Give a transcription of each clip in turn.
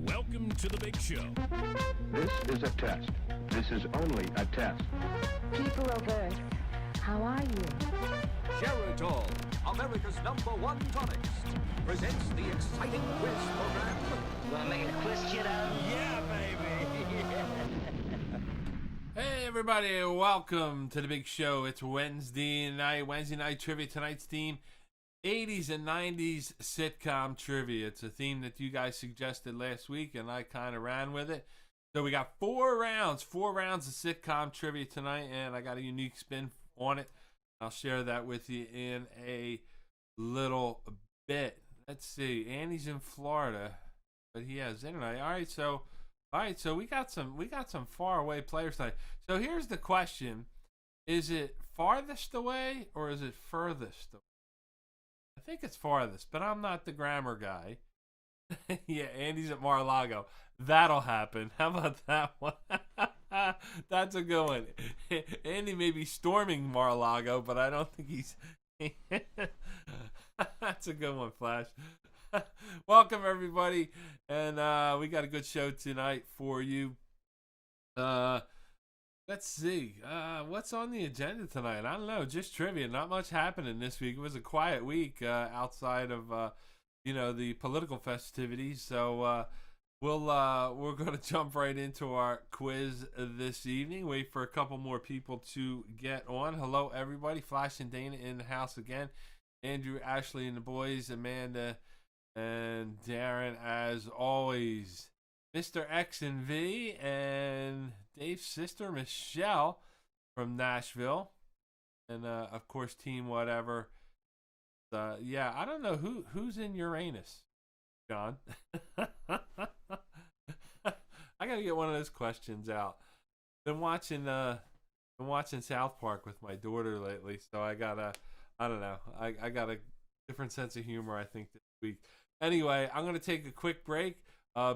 Welcome to the big show. This is a test. This is only a test. People of Earth, how are you? Geritol, America's #1 tonics, presents the exciting quiz program. Wanna make a quiz, kiddo? Yeah, baby! Hey everybody, welcome to the big show. It's Wednesday night trivia. Tonight's theme, 80s and 90s sitcom trivia. It's a theme that you guys suggested last week and I kind of ran with it. So we got four rounds of sitcom trivia tonight, and I got a unique spin on it. I'll share that with you in a little bit. Let's see. Andy's in Florida, but he has internet. All right, so we got some far away players tonight. So here's the question: is it farthest away or is it furthest away? I think it's farthest, but I'm not the grammar guy. Yeah, Andy's at Mar-a-Lago. That'll happen. How about that one? That's a good one. Andy may be storming Mar-a-Lago, but I don't think he's... That's a good one, Flash. Welcome, everybody. And we got a good show tonight for you. Let's see. What's on the agenda tonight? I don't know. Just trivia. Not much happening this week. It was a quiet week outside of, the political festivities. So we're going to jump right into our quiz this evening. Wait for a couple more people to get on. Hello, everybody. Flash and Dana in the house again. Andrew, Ashley, and the boys. Amanda and Darren, as always. Mr. X and V and Dave's sister Michelle from Nashville, and of course Team Whatever. Yeah, I don't know who's in Uranus, John. I gotta get one of those questions out. Been watching South Park with my daughter lately, so I got a different sense of humor, I think, this week. Anyway, I'm gonna take a quick break.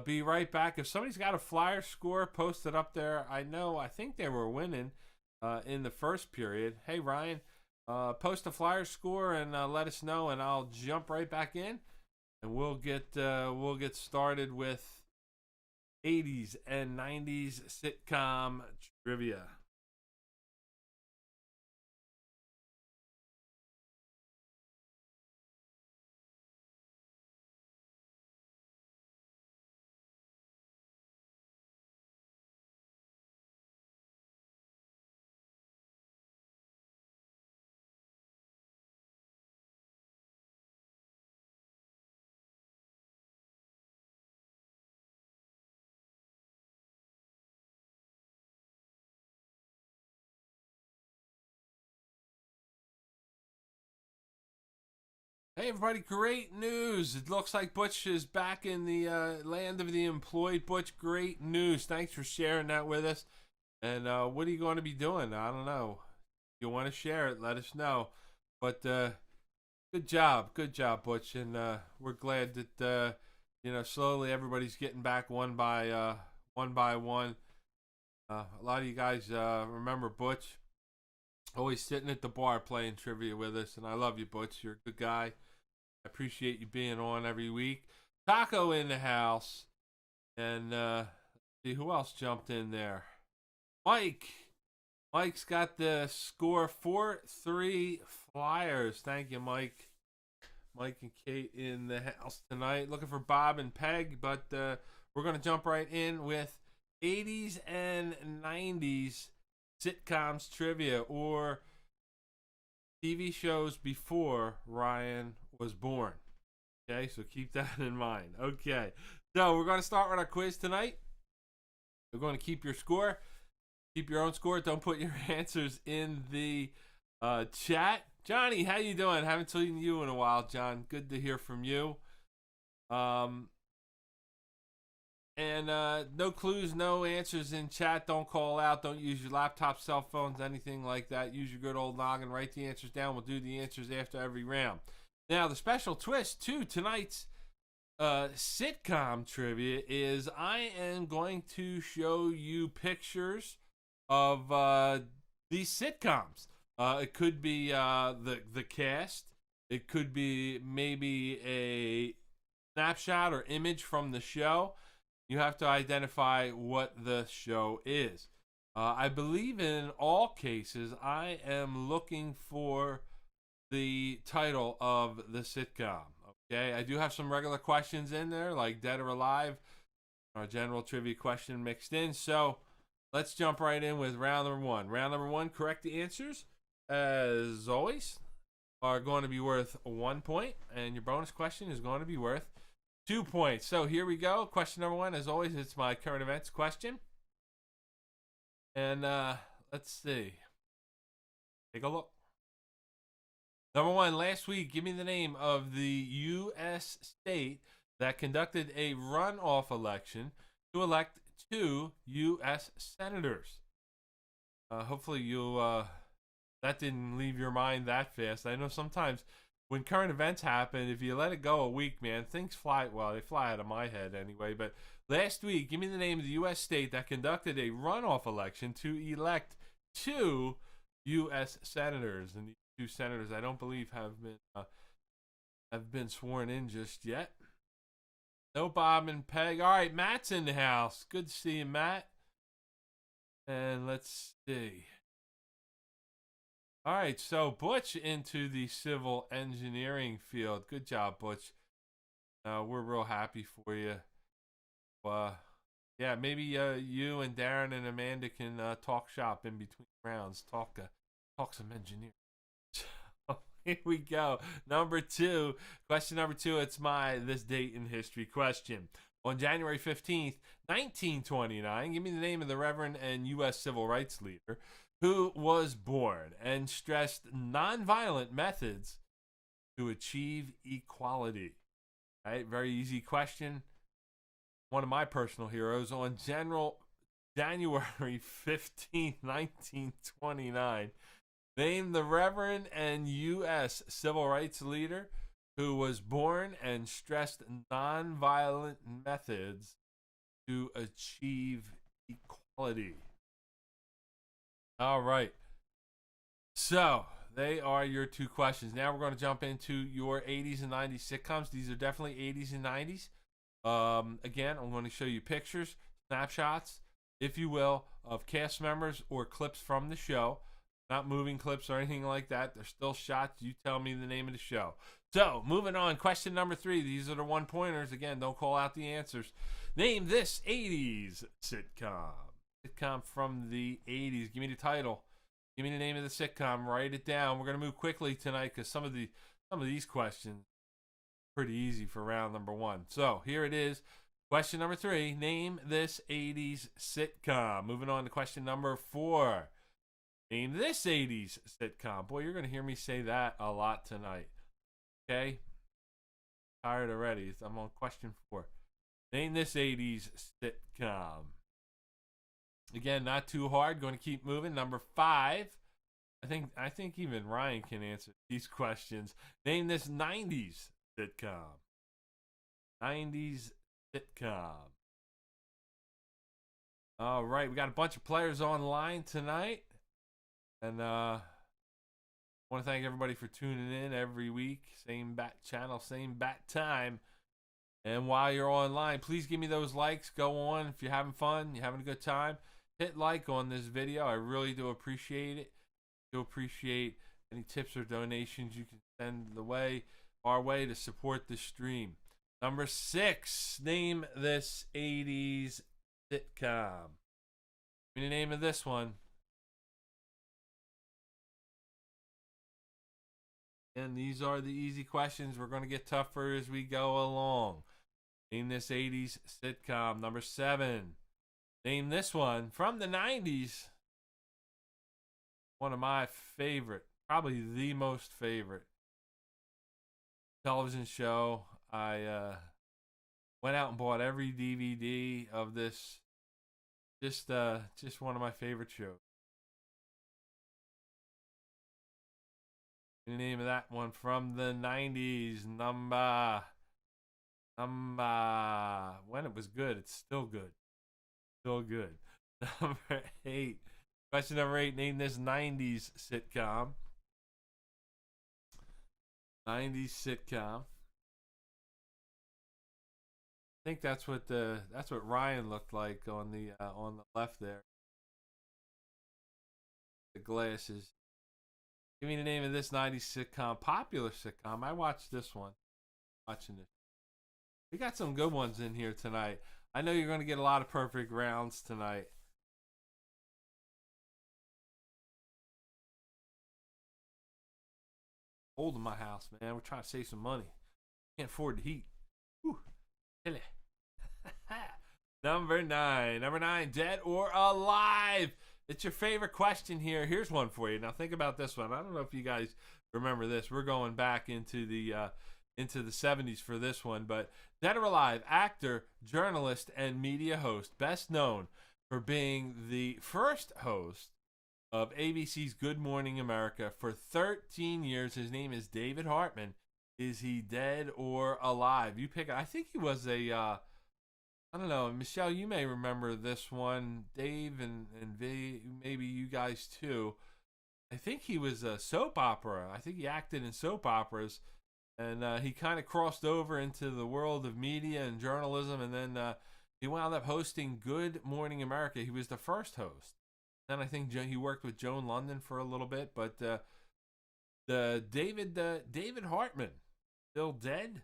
Be right back. If somebody's got a flyer score posted up there, I think they were winning in the first period. Hey, Ryan, post a flyer score and let us know, and I'll jump right back in, and we'll get started with 80s and 90s sitcom trivia. Hey everybody, great news. It looks like Butch is back in the land of the employed. Butch, great news. Thanks for sharing that with us. And what are you going to be doing? I don't know. If you want to share it, let us know. But good job, Butch. And we're glad that, slowly everybody's getting back one by one. A lot of you guys remember Butch. Always sitting at the bar playing trivia with us. And I love you, Butch. You're a good guy. I appreciate you being on every week. Taco in the house. And see who else jumped in there. Mike's got the score 4-3 Flyers. Thank you, Mike. Mike and Kate in the house tonight. Looking for Bob and Peg, but we're going to jump right in with 80s and 90s sitcoms trivia, or TV shows before Ryan was born. Okay, so keep that in mind. Okay, so we're going to start with our quiz tonight. We're going to keep your score. Keep your own score. Don't put your answers in the chat. Johnny, how you doing? Haven't seen you in a while, John. Good to hear from you. And no clues, no answers in chat. Don't call out. Don't use your laptop, cell phones, anything like that. Use your good old noggin. Write the answers down. We'll do the answers after every round. Now, the special twist to tonight's sitcom trivia is I am going to show you pictures of these sitcoms. It could be the cast. It could be maybe a snapshot or image from the show. You have to identify what the show is. I believe in all cases, I am looking for the title of the sitcom. Okay, I do have some regular questions in there, like Dead or Alive, our general trivia question mixed in. So let's jump right in with round number one. Round number one, correct answers, as always, are going to be worth 1 point, and your bonus question is going to be worth 2 points. So here we go. Question number one, as always, it's my current events question. And let's see. Take a look. Number one, last week, give me the name of the U.S. state that conducted a runoff election to elect 2 U.S. senators. Hopefully that didn't leave your mind that fast. I know sometimes when current events happen, if you let it go a week, man, things fly. Well, they fly out of my head anyway. But last week, give me the name of the U.S. state that conducted a runoff election to elect 2 U.S. senators. And these 2 senators, I don't believe, have been sworn in just yet. No Bob and Peg. All right, Matt's in the house. Good to see you, Matt. And let's see. All right, so Butch into the civil engineering field. Good job, Butch. We're real happy for you. Yeah, maybe you and Darren and Amanda can talk shop in between rounds. Talk some engineering. So here we go. Number two. Question number two. It's my this date in history question. On January 15th, 1929, give me the name of the Reverend and U.S. civil rights leader who was born and stressed nonviolent methods to achieve equality. All right, very easy question. One of my personal heroes on January 15th, 1929. Name the Reverend and U.S. civil rights leader who was born and stressed nonviolent methods to achieve equality. All right. So, they are your 2 questions. Now we're going to jump into your 80s and 90s sitcoms. These are definitely 80s and 90s. Again, I'm going to show you pictures, snapshots, if you will, of cast members or clips from the show. Not moving clips or anything like that. They're still shots. You tell me the name of the show. So, moving on. Question number 3. These are the 1-pointers. Again, don't call out the answers. Name this 80s sitcom. Sitcom from the 80s. Give me the title. Give me the name of the sitcom. Write it down. We're going to move quickly tonight because some of these questions are pretty easy for round number 1. So, here it is. Question number 3. Name this 80s sitcom. Moving on to question number 4. Name this 80s sitcom. Boy, you're going to hear me say that a lot tonight. Okay? Tired already. I'm on question 4. Name this 80s sitcom. Again, not too hard. Going to keep moving. Number 5. I think even Ryan can answer these questions. Name this 90s sitcom. 90s sitcom. All right. We got a bunch of players online tonight. And I want to thank everybody for tuning in every week. Same bat channel, same bat time. And while you're online, please give me those likes. Go on. If you're having fun, you're having a good time, hit like on this video. I really do appreciate it. Do appreciate any tips or donations you can send our way to support the stream. Number 6. Name this 80s sitcom. Give me the name of this one. And these are the easy questions. We're going to get tougher as we go along. Name this 80s sitcom. Number 7. Name this one from the 90s. One of my favorite, probably the most favorite television show. I went out and bought every DVD of this. Just one of my favorite shows. The name of that one from the 90s. Number. When it was good, it's still good. Still good. Number 8. Question number 8. Name this 90s sitcom. 90s sitcom. think that's what Ryan looked like on the left there. The glasses. Give me the name of this 90s sitcom, popular sitcom. I watched this one. Watching this. We got some good ones in here tonight. I know you're going to get a lot of perfect rounds tonight. Cold in my house, man. We're trying to save some money. Can't afford the heat. Whew. Chilly. Number 9, dead or alive? It's your favorite question here. Here's one for you. Now think about this one. I don't know if you guys remember this. We're going back into the 70s for this one, but dead or alive, actor, journalist, and media host, best known for being the first host of ABC's Good Morning America for 13 years. His name is David Hartman. Is he dead or alive? You pick it. I think he was a, I don't know, Michelle, you may remember this one. Dave and V, maybe you guys too. I think he was a soap opera. I think he acted in soap operas. And he kind of crossed over into the world of media and journalism. And then he wound up hosting Good Morning America. He was the first host. Then I think he worked with Joan London for a little bit. But the David Hartman, still dead?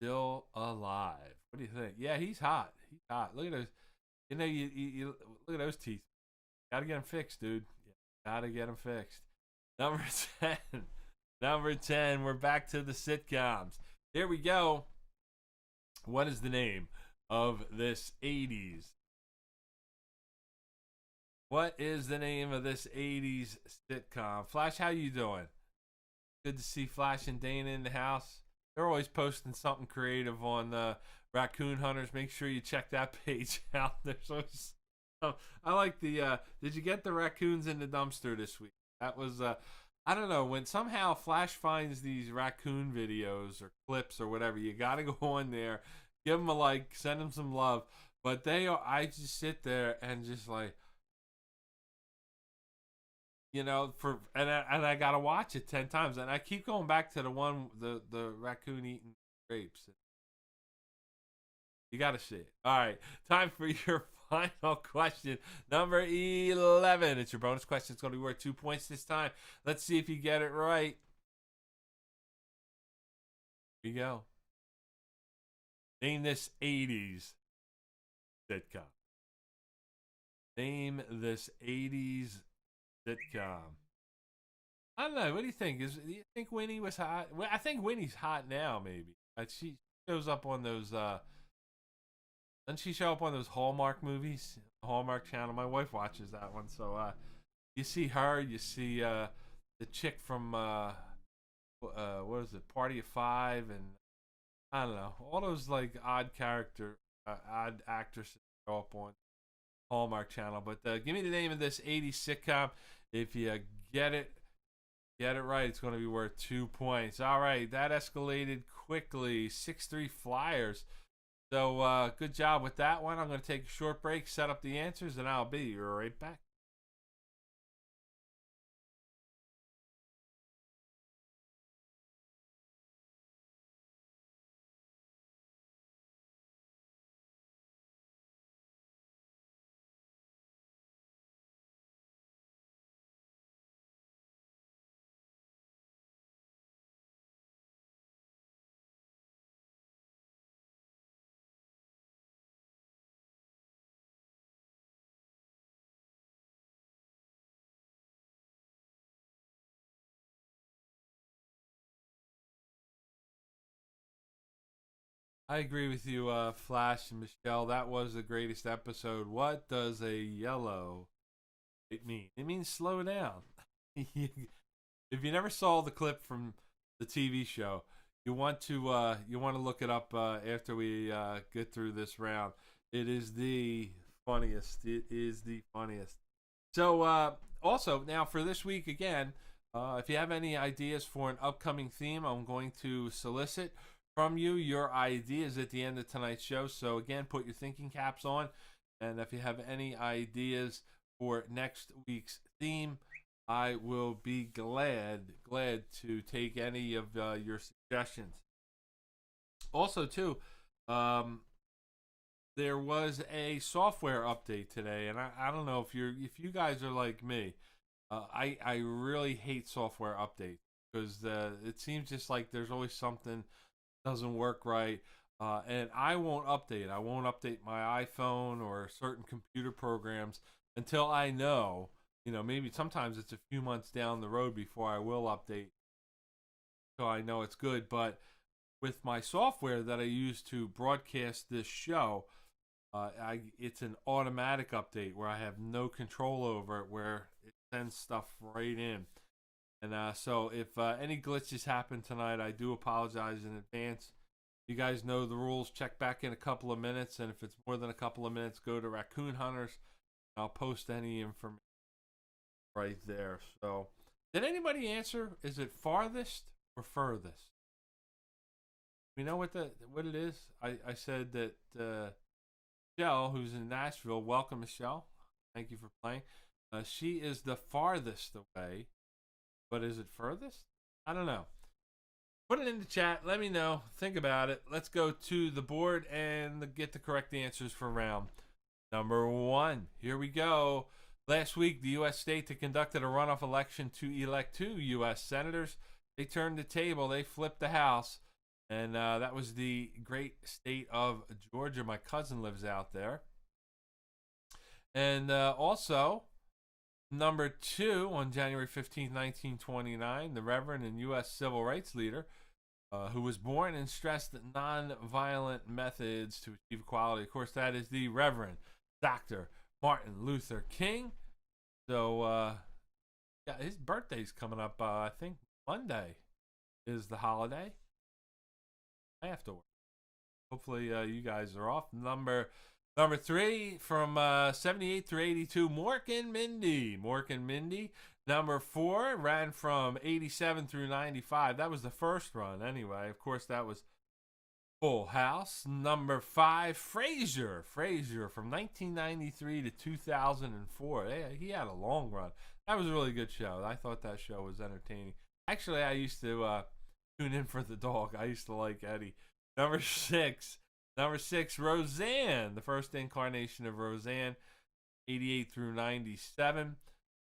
Still alive. What do you think? Yeah, he's hot. He's hot. Look at those. You know, you look at those teeth. Gotta get them fixed, dude. Gotta get them fixed. Number 10. Number 10. We're back to the sitcoms. Here we go. What is the name of this 80s? What is the name of this 80s sitcom? Flash, how you doing? Good to see Flash and Dana in the house. They're always posting something creative on Raccoon Hunters. Make sure you check that page out. There's always, I like the. Did you get the raccoons in the dumpster this week? That was. I don't know, when somehow Flash finds these raccoon videos or clips or whatever, you got to go on there, give them a like, send them some love. But I just sit there and just like, you know, and I got to watch it 10 times. And I keep going back to the one, the raccoon eating grapes. You got to see it. All right, time for your final question. Number 11. It's your bonus question. It's going to be worth 2 points this time. Let's see if you get it right. Here you go. Name this 80s sitcom. Name this 80s sitcom. I don't know. What do you think? Do you think Winnie was hot? Well, I think Winnie's hot now, maybe. She shows up on those... Doesn't she show up on those Hallmark movies? Hallmark Channel. My wife watches that one. So you see her. You see the chick from what is it? Party of Five, and I don't know, all those like odd actresses show up on Hallmark Channel. But give me the name of this 80s sitcom. If you get it right, it's going to be worth 2 points. All right, that escalated quickly. 6-3 Flyers. So good job with that one. I'm going to take a short break, set up the answers, and I'll be right back. I agree with you, Flash and Michelle. That was the greatest episode. What does a yellow mean? It means slow down. If you never saw the clip from the TV show, you want to look it up after we get through this round. It is the funniest. It is the funniest. So also now for this week again, if you have any ideas for an upcoming theme, I'm going to solicit from you your ideas at the end of tonight's show. So again, put your thinking caps on, and if you have any ideas for next week's theme, I will be glad to take any of your suggestions. Also too, there was a software update today, and I don't know if you guys are like me. I really hate software updates because it seems just like there's always something doesn't work right. And I won't update. I won't update my iPhone or certain computer programs until I know, maybe sometimes it's a few months down the road before I will update. So I know it's good. But with my software that I use to broadcast this show, it's an automatic update where I have no control over it, where it sends stuff right in. And so if any glitches happen tonight, I do apologize in advance. You guys know the rules. Check back in a couple of minutes, and if it's more than a couple of minutes, go to Raccoon Hunters. I'll post any information right there. So, did anybody answer? Is it farthest or furthest? We know what it is. I said that Michelle, who's in Nashville, welcome Michelle. Thank you for playing. She is the farthest away, but is it furthest? I don't know. Put it in the chat. Let me know. Think about it. Let's go to the board and get the correct answers for round number 1. Here we go. Last week, the U.S. state that conducted a runoff election to elect 2 U.S. senators, they turned the table. They flipped the House. And that was the great state of Georgia. My cousin lives out there. And also, number 2, on January 15, 1929, the Reverend and U.S. civil rights leader who was born and stressed nonviolent methods to achieve equality. Of course, that is the Reverend Dr. Martin Luther King. So, yeah, his birthday's coming up. I think Monday is the holiday. I have to work. Hopefully, you guys are off. Number 3 from 78 through 82, Mork and Mindy. Mork and Mindy. Number 4 ran from 87 through 95. That was the first run, anyway. Of course, that was Full House. Number 5, Frasier. Frasier from 1993 to 2004. He had a long run. That was a really good show. I thought that show was entertaining. Actually, I used to tune in for the dog. I used to like Eddie. Number 6, Roseanne. The first incarnation of Roseanne, 88 through 97.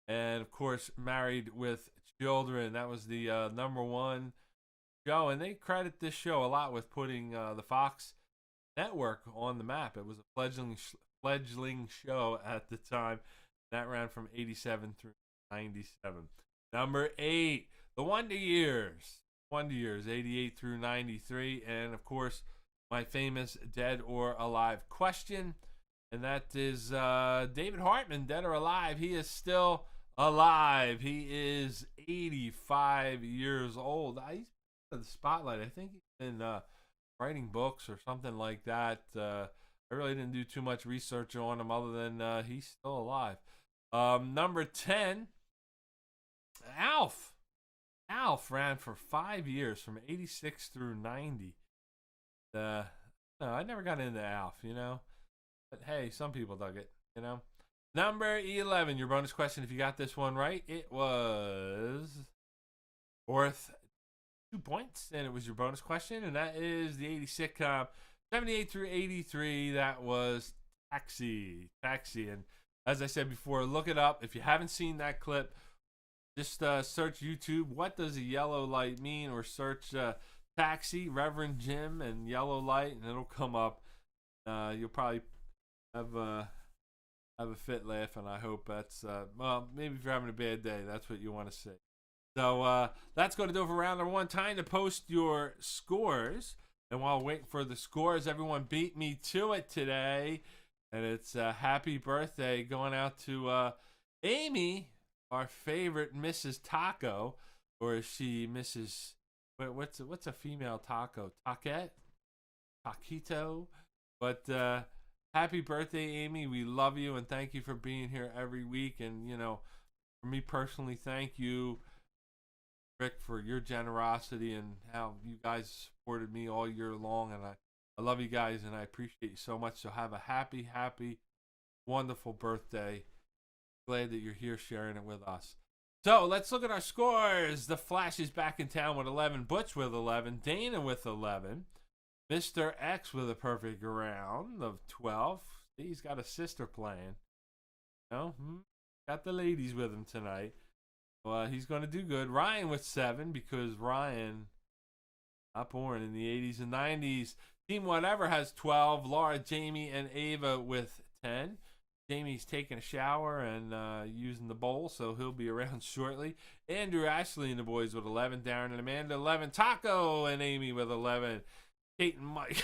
And, of course, Married with Children. That was the number 1 show. And they credit this show a lot with putting the Fox network on the map. It was a fledgling show at the time. That ran from 87 through 97. Number 8, The Wonder Years. Wonder Years, 88 through 93. And, of course, my famous Dead or Alive question. And that is David Hartman, Dead or Alive. He is still alive. He is 85 years old. He's in the spotlight. I think he's been writing books or something like that. I really didn't do too much research on him other than he's still alive. Number 10, Alf. Alf ran for 5 years, from 86 through 90. No, I never got into Alf, But hey, some people dug it, Number 11, your bonus question. If you got this one right, it was worth 2 points, and it was your bonus question, and that is the 80s sitcom 78 through 83. That was Taxi. And as I said before, look it up. If you haven't seen that clip, just search YouTube, what does a yellow light mean? Or search Taxi, Reverend Jim, and yellow light, and it'll come up. You'll probably have a fit laugh, and I hope that's, maybe if you're having a bad day, that's what you want to see. So that's going to do it for round number 1. Time to post your scores. And while waiting for the scores, everyone beat me to it today. And it's happy birthday going out to Amy, our favorite Mrs. Taco. Or is she Mrs. What's a female taco? Taquette? Taquito? But happy birthday, Amy. We love you and thank you for being here every week. And, for me personally, thank you, Rick, for your generosity and how you guys supported me all year long. And I love you guys and I appreciate you so much. So have a happy, wonderful birthday. Glad that you're here sharing it with us. So let's look at our scores. The Flash is back in town with 11. Butch with 11. Dana with 11. Mr. X with a perfect round of 12. See, he's got a sister playing. Got the ladies with him tonight. Well, he's going to do good. Ryan with 7 because Ryan, not born in the 80s and 90s. Team Whatever has 12. Laura, Jamie, and Ava with 10. Jamie's taking a shower and using the bowl, so he'll be around shortly. Andrew, Ashley, and the boys with 11. Darren and Amanda, 11. Taco and Amy with 11. Kate and Mike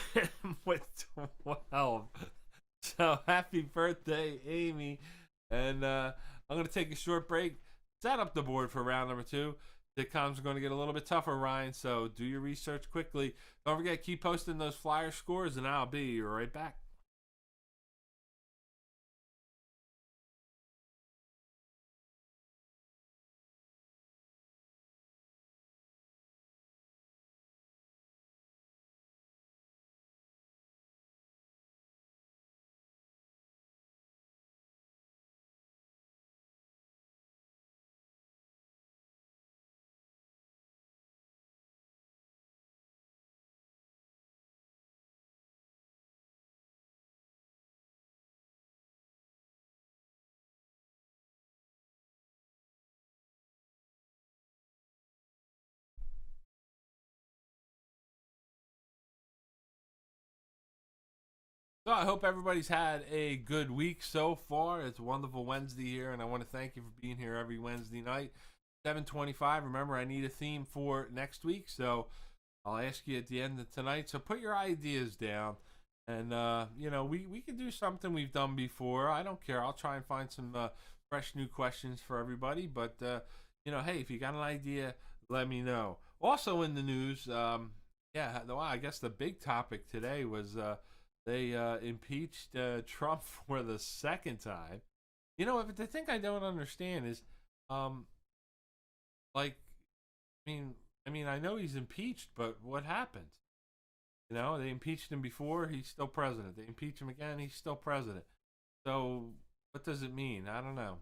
with 12. So happy birthday, Amy. And I'm going to take a short break. Set up the board for round number 2. Sitcoms are going to get a little bit tougher, Ryan, so do your research quickly. Don't forget, keep posting those flyer scores, and I'll be right back. So I hope everybody's had a good week so far. It's a wonderful Wednesday here, and I want to thank you for being here every Wednesday night. 7:25. Remember, I need a theme for next week, so I'll ask you at the end of tonight. So put your ideas down, and we can do something we've done before. I don't care. I'll try and find some fresh new questions for everybody. But hey, if you got an idea, let me know. Also in the news, I guess the big topic today was. They impeached Trump for the second time. If the thing I don't understand is, I know he's impeached, but what happened? They impeached him before, he's still president. They impeach him again, he's still president. So what does it mean? I don't know.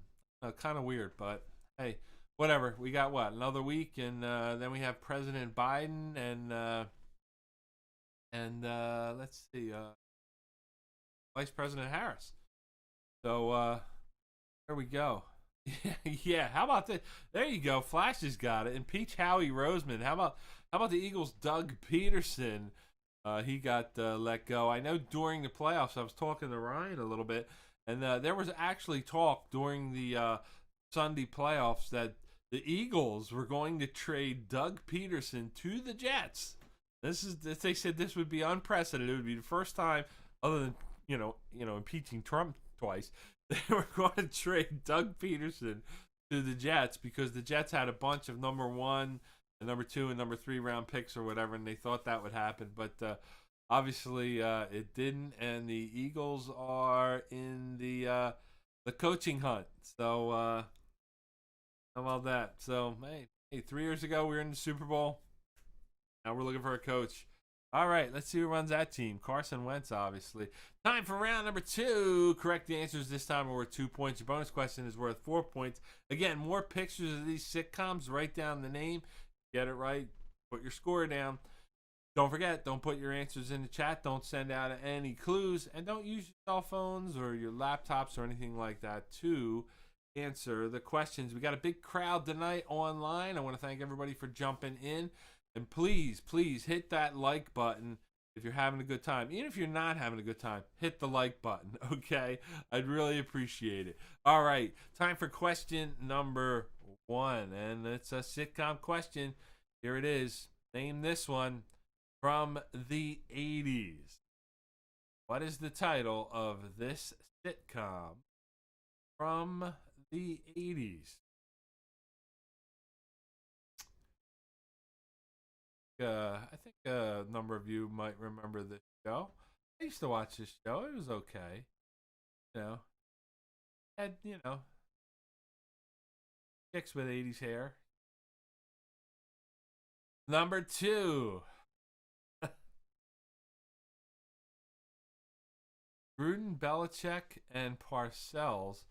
Kind of weird, but hey, whatever. We got another week, and then we have President Biden and let's see. Vice President Harris. So there we go. Yeah, how about that? There you go. Flash has got it. Impeach Howie Roseman. How about the Eagles' Doug Peterson? He got let go. I know during the playoffs, I was talking to Ryan a little bit, and there was actually talk during the Sunday playoffs that the Eagles were going to trade Doug Peterson to the Jets. They said this would be unprecedented. It would be the first time, other than impeaching Trump twice, they were going to trade Doug Peterson to the Jets because the Jets had a bunch of number 1 and number 2 and number 3 round picks or whatever, and they thought that would happen. But obviously it didn't, and the Eagles are in the coaching hunt. So how about that? So, hey, 3 years ago we were in the Super Bowl. Now we're looking for a coach. All right, let's see who runs that team. Carson Wentz, obviously. Time for round number 2. Correct answers this time are worth 2 points. Your bonus question is worth 4 points. Again, more pictures of these sitcoms. Write down the name. Get it right. Put your score down. Don't forget, don't put your answers in the chat. Don't send out any clues. And don't use your cell phones or your laptops or anything like that to answer the questions. We got a big crowd tonight online. I want to thank everybody for jumping in. And please, please hit that like button if you're having a good time. Even if you're not having a good time, hit the like button, okay? I'd really appreciate it. All right, time for question number 1. And it's a sitcom question. Here it is. Name this one from the 80s. What is the title of this sitcom from the 80s? I think a number of you might remember this show. I used to watch this show. It was okay. Had, chicks with 80s hair. Number 2. Gruden, Belichick, and Parcells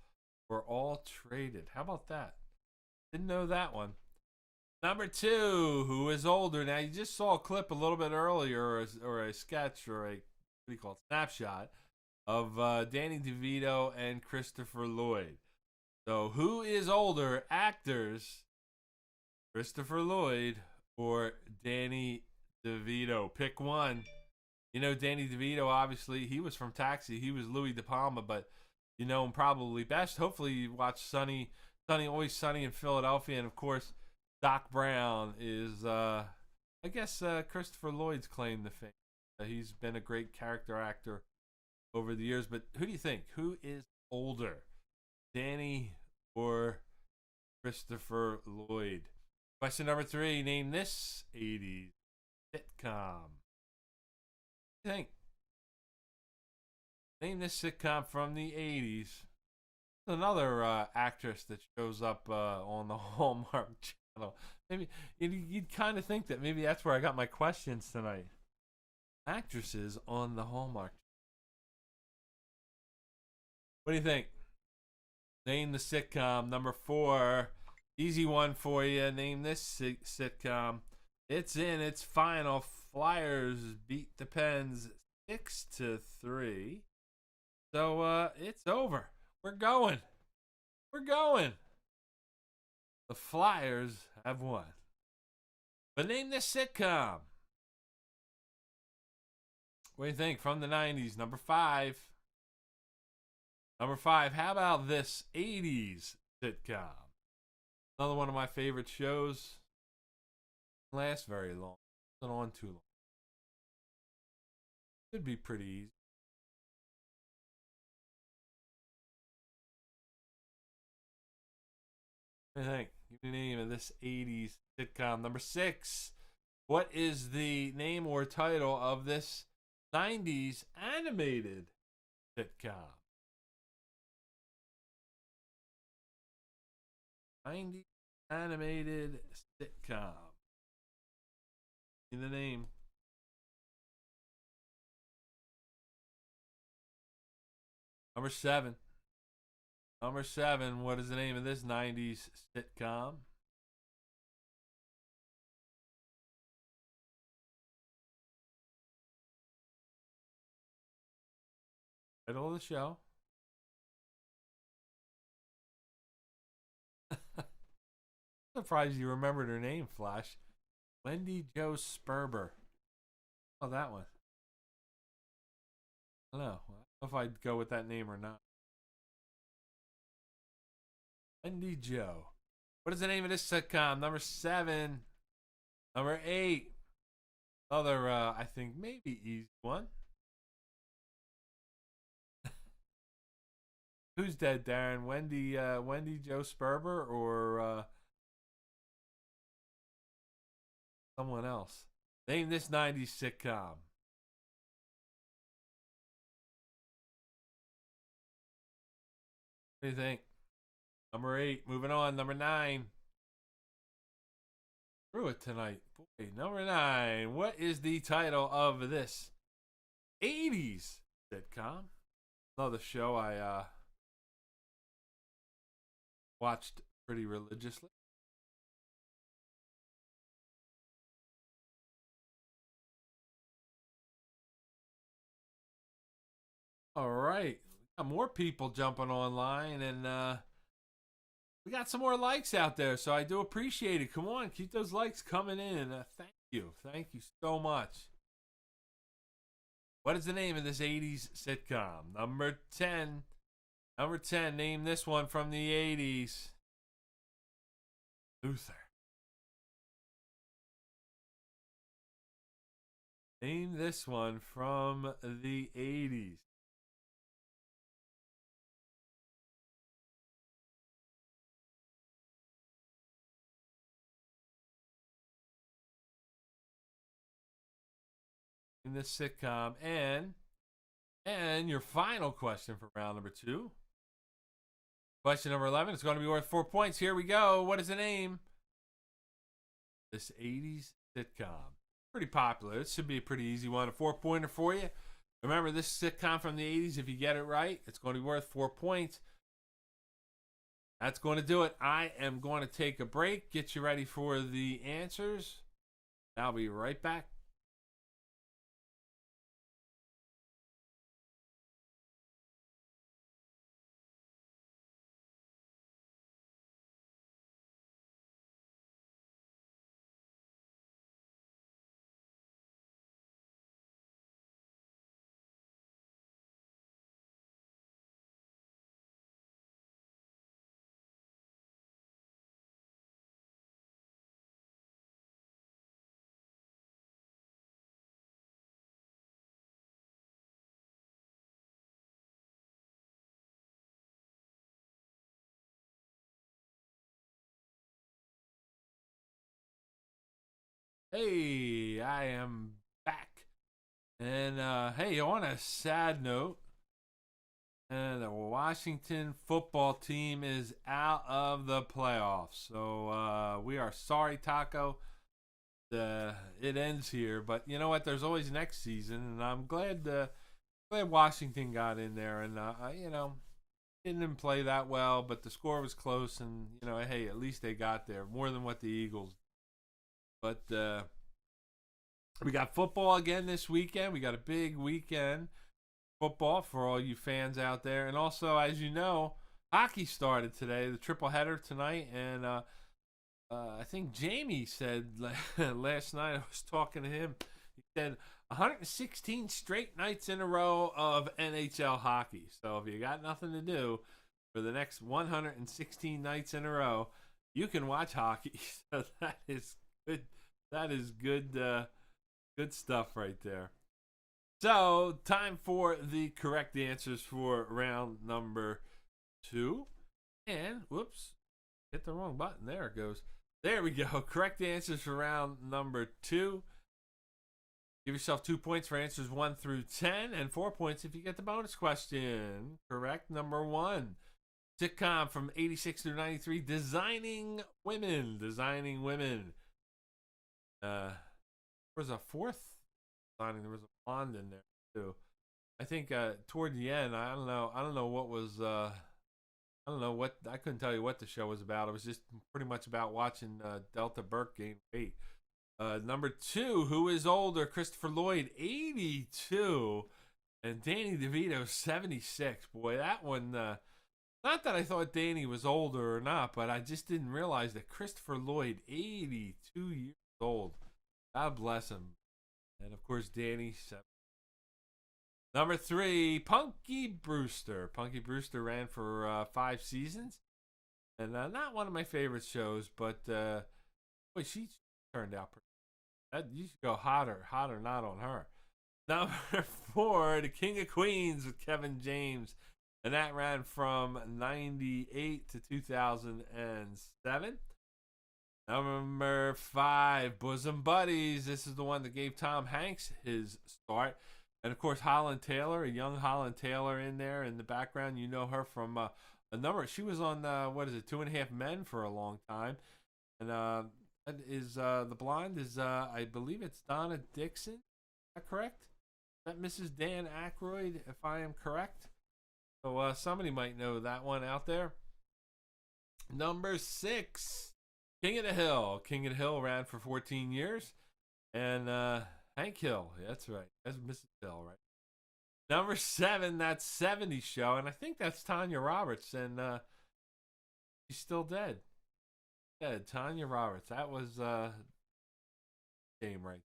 were all traded. How about that? Didn't know that one. Number 2, who is older? Now, you just saw a clip a little bit earlier, or a sketch, or a, what do you call it, snapshot of Danny DeVito and Christopher Lloyd. So, who is older, actors, Christopher Lloyd or Danny DeVito? Pick one. You know, Danny DeVito, obviously, he was from Taxi. He was Louis De Palma, but you know him probably best. Hopefully, you watch Always Sunny in Philadelphia, and of course, Doc Brown is, I guess, Christopher Lloyd's claim to fame. He's been a great character actor over the years. But who do you think? Who is older, Danny or Christopher Lloyd? Question number 3. Name this 80s sitcom. What do you think? Name this sitcom from the 80s. Another actress that shows up on the Hallmark Channel. Maybe you'd kind of think that maybe that's where I got my questions tonight. Actresses on the Hallmark. What do you think? Name the sitcom. Number 4. Easy one for you. Name this sitcom. It's in its final. Flyers beat the Pens 6-3. So it's over. We're going. The Flyers have won. But name this sitcom. What do you think? From the 90s. Number 5. How about this 80s sitcom? Another one of my favorite shows. Doesn't last very long. Doesn't on too long. Should be pretty easy. What do you think? Give me the name of this 80s sitcom. Number 6. What is the name or title of this 90s animated sitcom? 90s animated sitcom. Give me the name. Number 7. What is the name of this 90s sitcom? Title of the show. Surprised you remembered her name, Flash. Wendy Jo Sperber. Oh, that one. I don't know. I don't know if I'd go with that name or not. Wendy Jo. What is the name of this sitcom? Number 7. Number 8. Other, I think, maybe easy one. Who's dead, Darren? Wendy Jo Sperber or someone else? Name this 90s sitcom. What do you think? Number 8. Moving on. Number 9. Through it tonight. Boy, number 9. What is the title of this 80s sitcom? Another show I watched pretty religiously. All right. We got more people jumping online, and we got some more likes out there, so I do appreciate it. Come on, keep those likes coming in. Thank you. Thank you so much. What is the name of this 80s sitcom? Number 10. Number 10. Name this one from the 80s. Luther. Name this one from the 80s. In this sitcom, and your final question for round number 2. Question number 11 is going to be worth 4 points. Here we go. What is the name? This 80s sitcom. Pretty popular. This should be a pretty easy one. A 4-pointer for you. Remember, this sitcom from the 80s, if you get it right, it's going to be worth 4 points. That's going to do it. I am going to take a break, get you ready for the answers. I'll be right back. Hey, I am back. And hey, on a sad note, the Washington football team is out of the playoffs. So we are sorry, Taco. It ends here, but you know what? There's always next season, and I'm glad Washington got in there, and you know, didn't play that well, but the score was close, and you know, hey, at least they got there more than what the Eagles. But we got football again this weekend. We got a big weekend football for all you fans out there, and also, as you know, hockey started today, the triple header tonight, and I think Jamie said last night, I was talking to him, he said 116 straight nights in a row of NHL hockey. So if you got nothing to do for the next 116 nights in a row, you can watch hockey. So that is good. That is good, good stuff right there. So time for the correct answers for round number 2. And, whoops, hit the wrong button. There it goes. There we go. Correct answers for round number 2. Give yourself 2 points for answers 1 through 10, and 4 points if you get the bonus question. Correct number 1. Sitcom from 86 through 93, Designing Women. Designing Women. There was a fourth designing. There was a blonde in there too. I think toward the end, I don't know what was. I don't know what. I couldn't tell you what the show was about. It was just pretty much about watching Delta Burke gain weight. Number 2, who is older? Christopher Lloyd, 82, and Danny DeVito, 76. Boy, that one. Not that I thought Danny was older or not, but I just didn't realize that Christopher Lloyd, 82 years old. God bless him. And of course, Danny, 7. Number 3, Punky Brewster. Punky Brewster ran for 5 seasons. And not one of my favorite shows, but boy, she turned out pretty. You should go hotter not on her. Number 4, The King of Queens with Kevin James. And that ran from 98 to 2007. Number 5, Bosom Buddies. This is the one that gave Tom Hanks his start. And, of course, Holland Taylor, a young Holland Taylor in there in the background. You know her from a number. She was on, 2.5 Men for a long time. And that is the blonde is, I believe it's Donna Dixon. Is that correct? Is that Mrs. Dan Aykroyd, if I am correct? So somebody might know that one out there. Number 6, King of the Hill. King of the Hill ran for 14 years. And Hank Hill. Yeah, that's right. That's Mrs. Hill, right? Number 7, that's 70's Show. And I think that's Tanya Roberts. And she's still dead. Dead. Tanya Roberts. That was game right.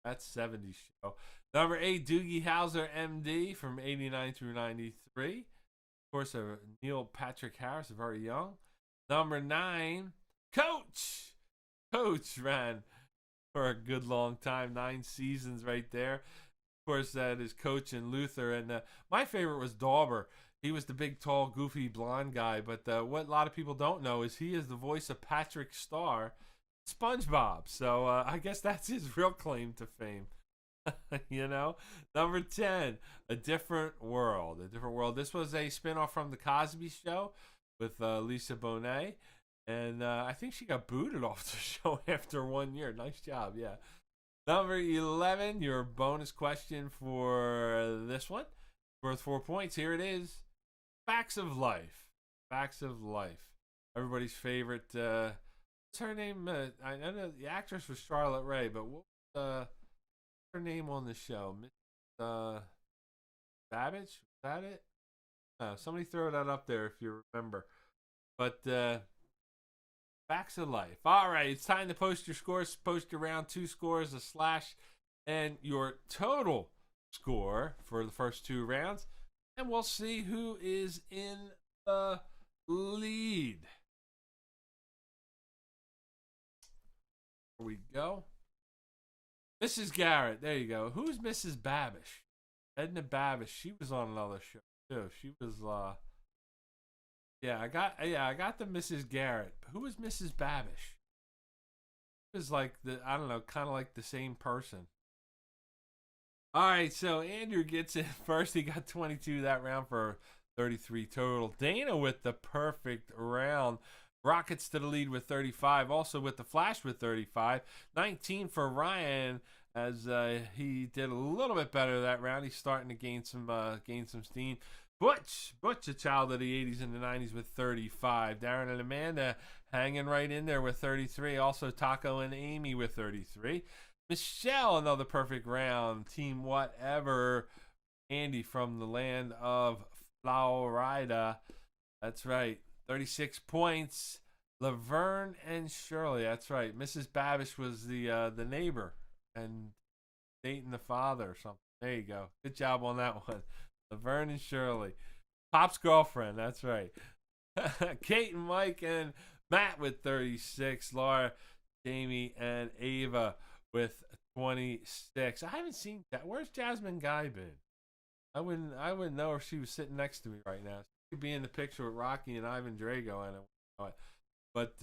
That's 70's Show. Number 8, Doogie Howser, MD, from 89 through 93. Of course, Neil Patrick Harris, very young. Number 9, Coach. Coach ran for a good long time, 9 seasons right there. Of course, that is Coach and Luther. And my favorite was Dauber. He was the big, tall, goofy, blonde guy. But what a lot of people don't know is he is the voice of Patrick Star, SpongeBob. So I guess that's his real claim to fame. You know? Number 10, A Different World. A Different World. This was a spinoff from The Cosby Show with Lisa Bonet. And I think she got booted off the show after 1 year. Nice job, yeah. Number 11, your bonus question for this one. Worth 4 points. Here it is. Facts of Life. Facts of Life. everybody's favorite. What's her name? I know the actress was Charlotte Rae, but what was her name on the show? Miss Babbage? Was that it? Somebody throw that up there if you remember. But facts of life. All right, it's time to post your scores. Post your round 2 scores, a slash, and your total score for the first 2 rounds. And we'll see who is in the lead. Here we go. Mrs. Garrett. There you go. Who's Mrs. Babish? Edna Babish. She was on another show too. She was I got the Mrs. Garrett. Who was Mrs. Babish? It was like I don't know, kind of like the same person. All right, so Andrew gets it first. He got 22 that round for 33 total. Dana with the perfect round. Rockets to the lead with 35. Also with the Flash with 35. 19 for Ryan as he did a little bit better that round. He's starting to gain some steam. Butch, a child of the 80s and the 90s with 35. Darren and Amanda hanging right in there with 33. Also Taco and Amy with 33. Michelle, another perfect round. Team whatever. Andy from the land of Florida. That's right. 36 points. Laverne and Shirley. That's right. Mrs. Babish was the neighbor and dating the father or something. There you go. Good job on that one. Laverne and Shirley. Pop's girlfriend. That's right. Kate and Mike and Matt with 36. Laura, Jamie, and Ava with 26. I haven't seen that. Where's Jasmine Guy been? I wouldn't know if she was sitting next to me right now. She could be in the picture with Rocky and Ivan Drago and but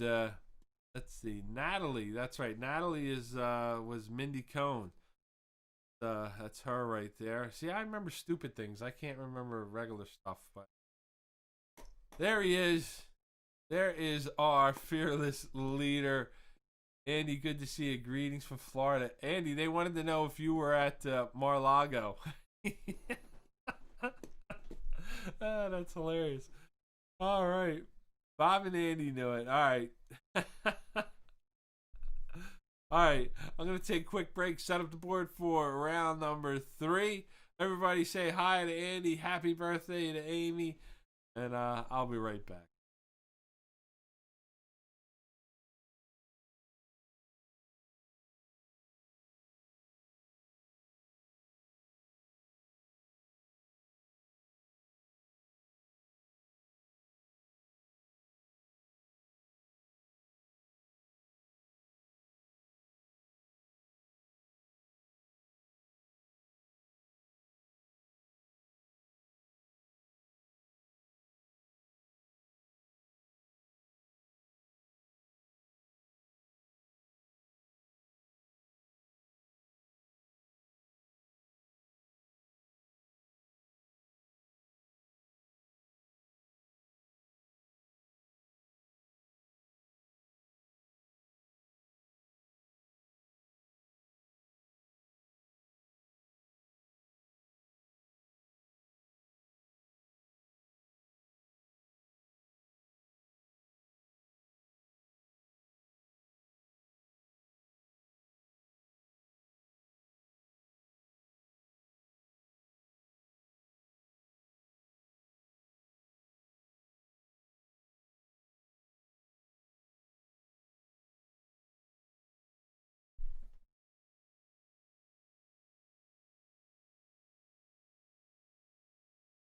let's see. Natalie, that's right. Natalie was Mindy Cohn. That's her right there. See, I remember stupid things. I can't remember regular stuff, but there he is. There is our fearless leader. Andy, good to see you. Greetings from Florida. Andy, they wanted to know if you were at Mar-a-Lago. That's hilarious. All right. Bob and Andy knew it. All right. All right. I'm going to take a quick break, set up the board for round number 3. Everybody say hi to Andy. Happy birthday to Amy. And I'll be right back.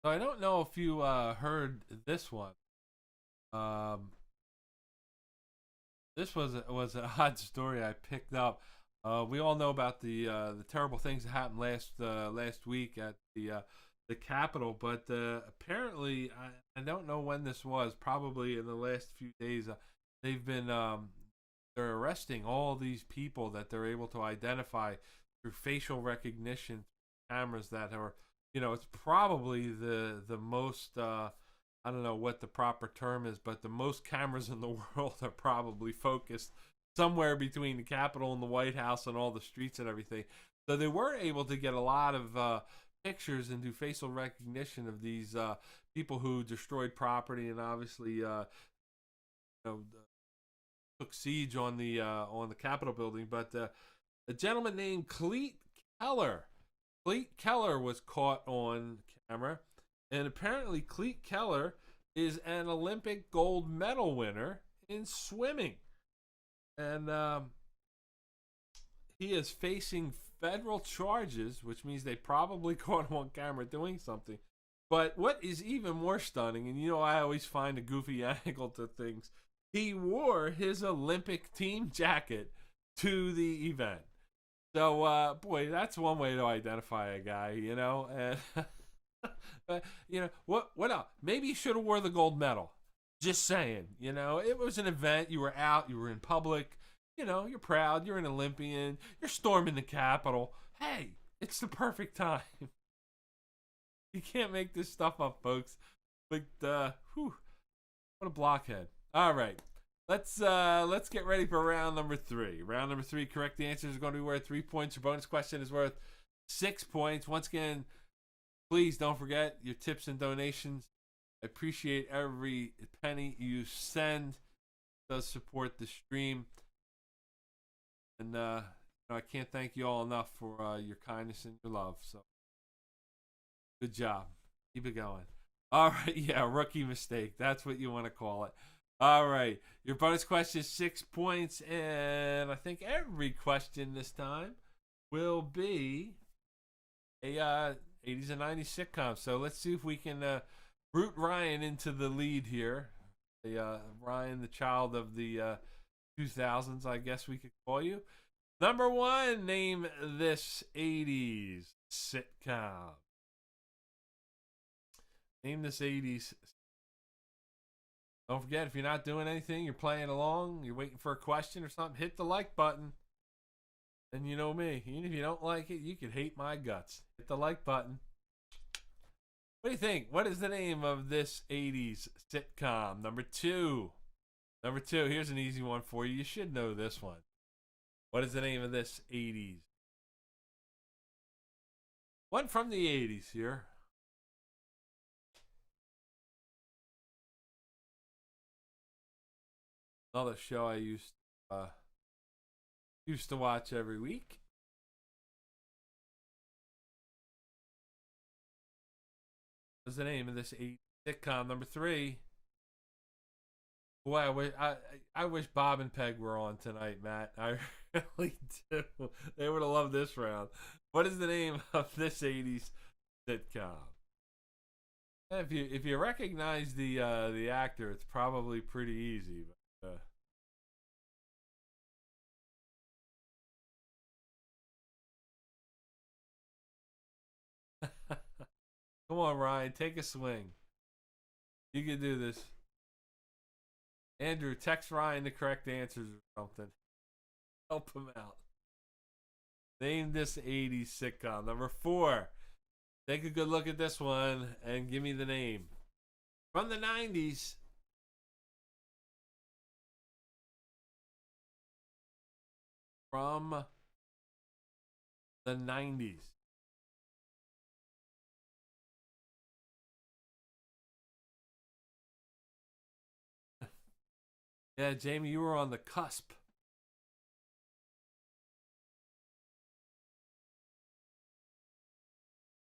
So I don't know if you heard this one. This was an odd story I picked up. We all know about the terrible things that happened last week at the Capitol, but apparently I don't know when this was. Probably in the last few days, they've been they're arresting all these people that they're able to identify through facial recognition cameras that are. It's probably the most, I don't know what the proper term is, but the most cameras in the world are probably focused somewhere between the Capitol and the White House and all the streets and everything. So they were able to get a lot of pictures and do facial recognition of these people who destroyed property and obviously took siege on the Capitol building. But a gentleman named Cleet Keller. Cleet Keller was caught on camera, and apparently Cleet Keller is an Olympic gold medal winner in swimming, and he is facing federal charges, which means they probably caught him on camera doing something. But what is even more stunning, and I always find a goofy angle to things, he wore his Olympic team jacket to the event. So, boy, that's one way to identify a guy, and but, what else? Maybe he should have wore the gold medal. Just saying, it was an event. You were out, you were in public, you're proud, you're an Olympian, you're storming the Capitol. Hey, it's the perfect time. You can't make this stuff up, folks. But, what a blockhead. All right. Let's get ready for round number 3. Round number 3, correct answers are going to be worth 3 points. Your bonus question is worth 6 points. Once again, please don't forget your tips and donations. I appreciate every penny you send. It does support the stream. And I can't thank you all enough for your kindness and your love. So good job. Keep it going. All right. Yeah, rookie mistake. That's what you want to call it. All right. Your bonus question is 6 points. And I think every question this time will be a 80s and 90s sitcom. So let's see if we can root Ryan into the lead here. Ryan, the child of the 2000s, I guess we could call you. Number 1, name this 80s sitcom. Name this 80s. Don't forget, if you're not doing anything, you're playing along, you're waiting for a question or something, hit the like button. And you know me, even if you don't like it, you can hate my guts. Hit the like button. What do you think? What is the name of this 80s sitcom? Number 2. Number 2, here's an easy one for you. You should know this one. What is the name of this 80s? One from the 80s here. Another show I used to watch every week. What's the name of this 80s sitcom? Number 3. Boy, I wish Bob and Peg were on tonight, Matt. I really do. They would have loved this round. What is the name of this 80s sitcom? If you recognize the actor, it's probably pretty easy. But, come on, Ryan, take a swing. You can do this. Andrew, text Ryan the correct answers or something. Help him out. Name this 80s sitcom. Number 4. Take a good look at this one and give me the name. From the 90s. From the 90s. Yeah, Jamie, you were on the cusp.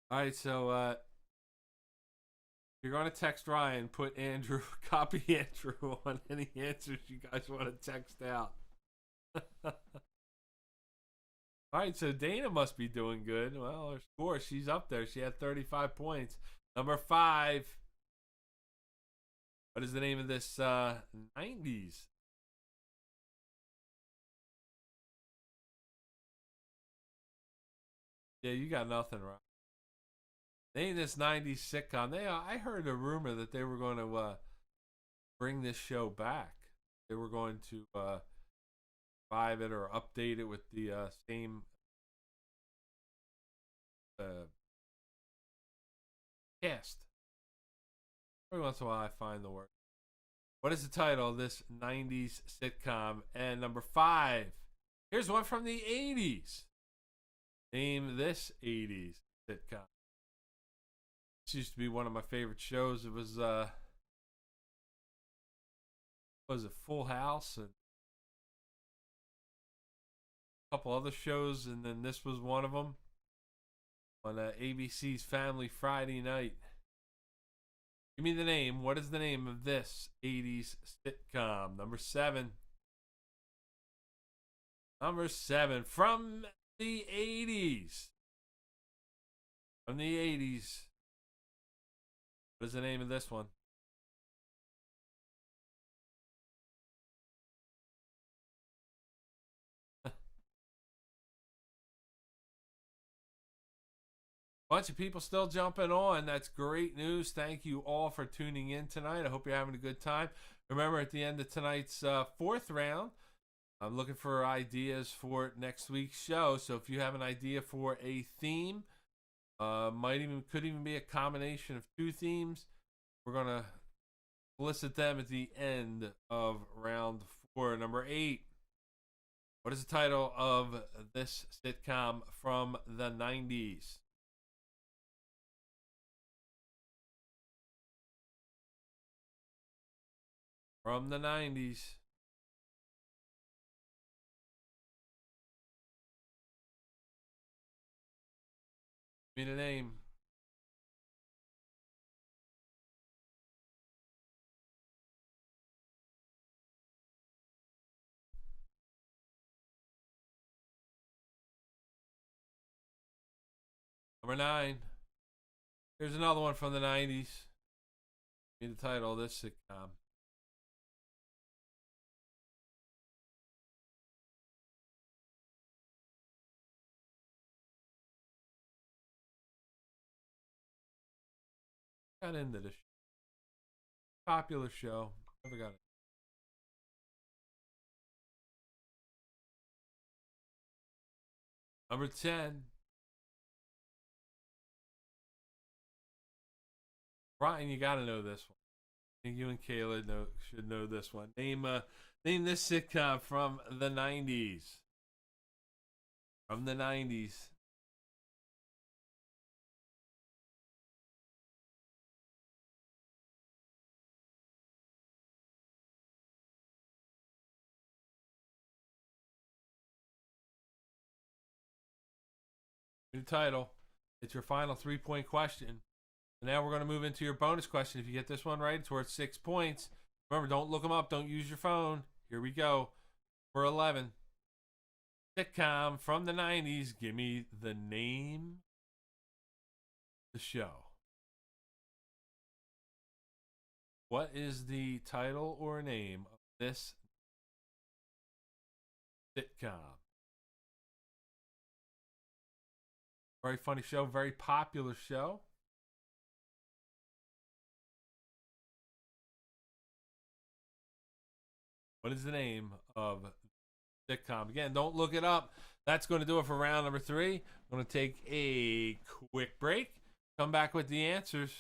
All right, so you're going to text Ryan, put Andrew, copy Andrew on any answers you guys want to text out. All right, so Dana must be doing good. Well, her score, she's up there. She had 35 points. Number 5. What is the name of this 90s? Yeah, you got nothing, right? Name this 90s sitcom. I heard a rumor that they were going to bring this show back. They were going to revive it or update it with the same cast. Every once in a while I find the word. What is the title of this 90s sitcom? And number 5. Here's one from the 80s. Name this 80s sitcom. This used to be one of my favorite shows. It was was it Full House and a couple other shows, and then this was one of them on ABC's Family Friday Night. Give me the name. What is the name of this 80s sitcom? Number 7. Number 7 from the 80s. From the 80s. What is the name of this one? Bunch of people still jumping on. That's great news. Thank you all for tuning in tonight. I hope you're having a good time. Remember, at the end of tonight's fourth round, I'm looking for ideas for next week's show. So if you have an idea for a theme, could even be a combination of 2 themes, we're gonna solicit them at the end of round 4. Number 8. What is the title of this sitcom from the 90s? From the 90s. Give me the name. Number 9. Here's another one from the 90s. Give me the title of this sitcom. Got into this popular show. Never got it. Number 10. Ryan, you gotta know this one. I think you and Kayla should know this one. Name this sitcom from the 90s. From the 90s. New title. It's your final 3-point question. And now we're going to move into your bonus question. If you get this one right, it's worth 6 points. Remember, don't look them up. Don't use your phone. Here we go. For 11. Sitcom from the 90s. Give me the name of the show. What is the title or name of this sitcom? Very funny show, very popular show. What is the name of the sitcom? Again, don't look it up. That's going to do it for round number 3. I'm going to take a quick break. Come back with the answers.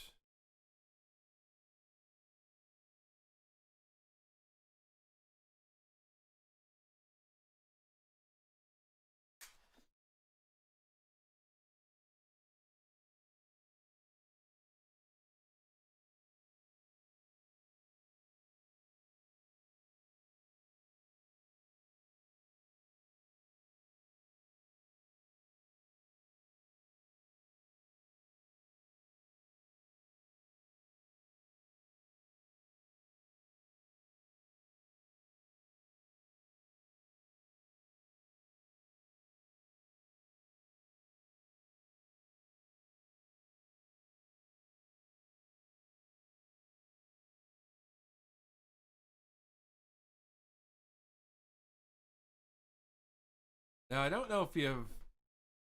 Now, I don't know if you've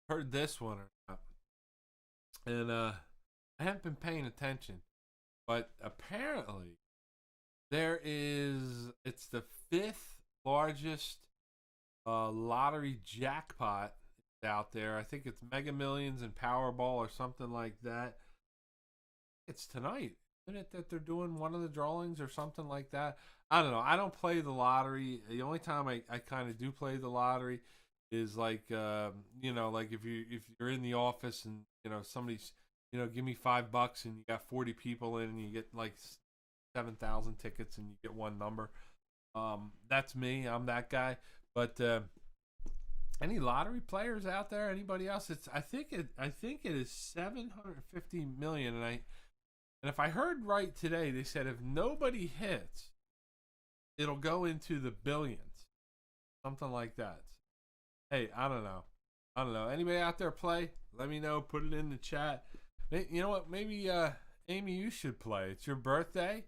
heard this one or not. And I haven't been paying attention. But apparently, it's the 5th largest lottery jackpot out there. I think it's Mega Millions and Powerball or something like that. It's tonight. Isn't it that they're doing one of the drawings or something like that? I don't know. I don't play the lottery. The only time I kind of do play the lottery is like like if you're in the office and somebody's give me $5 and you got 40 people in and you get like 7,000 tickets and you get one number. That's me. I'm that guy. But any lottery players out there? Anybody else? I think it is 750 million, and if I heard right today, they said if nobody hits, it'll go into the billions, something like that. Hey, I don't know. Anybody out there play? Let me know. Put it in the chat. You know what? Maybe Amy, you should play. It's your birthday.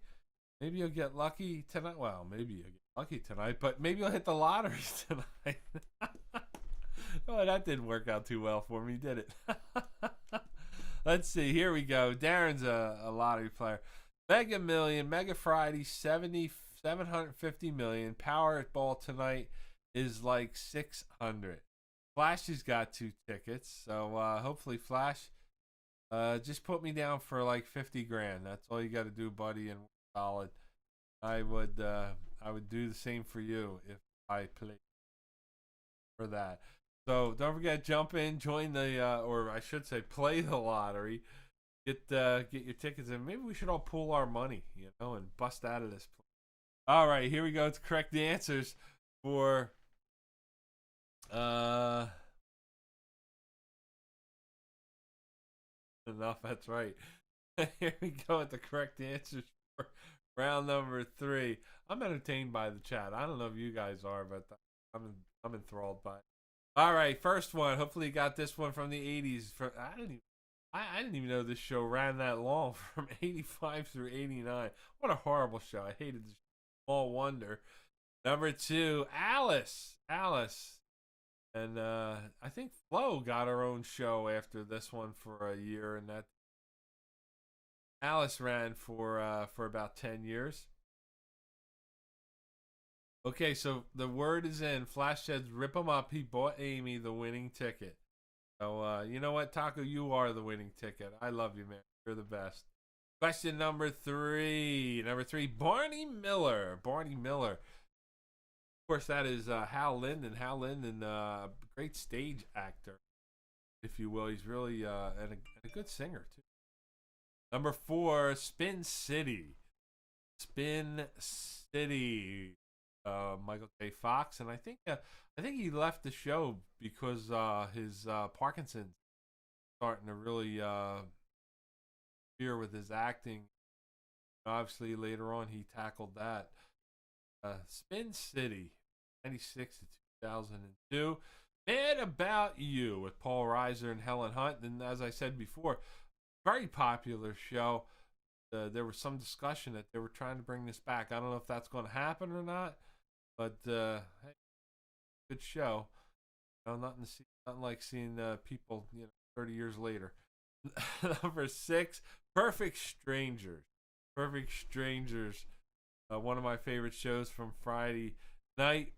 Maybe you'll get lucky tonight. Well, maybe you'll get lucky tonight, but maybe you'll hit the lottery tonight. Oh, that didn't work out too well for me, did it? Let's see. Here we go. Darren's a lottery player. Mega Million, Mega Friday, 750 million. Powerball tonight is like 600. Flash has got 2 tickets, so hopefully Flash, just put me down for like 50 grand. That's all you got to do, buddy, and we're solid. I would do the same for you if I played for that. So don't forget, jump in, join the, or I should say, play the lottery. Get your tickets in. Maybe we should all pool our money, and bust out of this place. All right, here we go. It's correct answers for enough. That's right. Here we go with the correct answers for round number 3. I'm entertained by the chat. I don't know if you guys are, but I'm enthralled by it. All right, first one. Hopefully you got this one from the 80s. I didn't even know this show ran that long, from 85 through 89. What a horrible show. I hated this. Small wonder. Number 2, Alice. And I think Flo got her own show after this one for a year, and that Alice ran for about 10 years. Okay, so the word is in. Flash says, rip him up. He bought Amy the winning ticket. So, you know what, Taco? You are the winning ticket. I love you, man. You're the best. Question number 3. Barney Miller. Of course, that is Hal Linden. Hal Linden, great stage actor, if you will. He's really and a good singer, too. Number 4, Spin City. Michael J. Fox, and I think he left the show because his Parkinson's starting to really interfere with his acting. Obviously, later on, he tackled that. Spin City, 96 to 2002. Mad About You with Paul Reiser and Helen Hunt. And as I said before, very popular show. There was some discussion that they were trying to bring this back. I don't know if that's going to happen or not, but hey, good show. Nothing like seeing people 30 years later. Number 6, Perfect Strangers. One of my favorite shows from Friday night.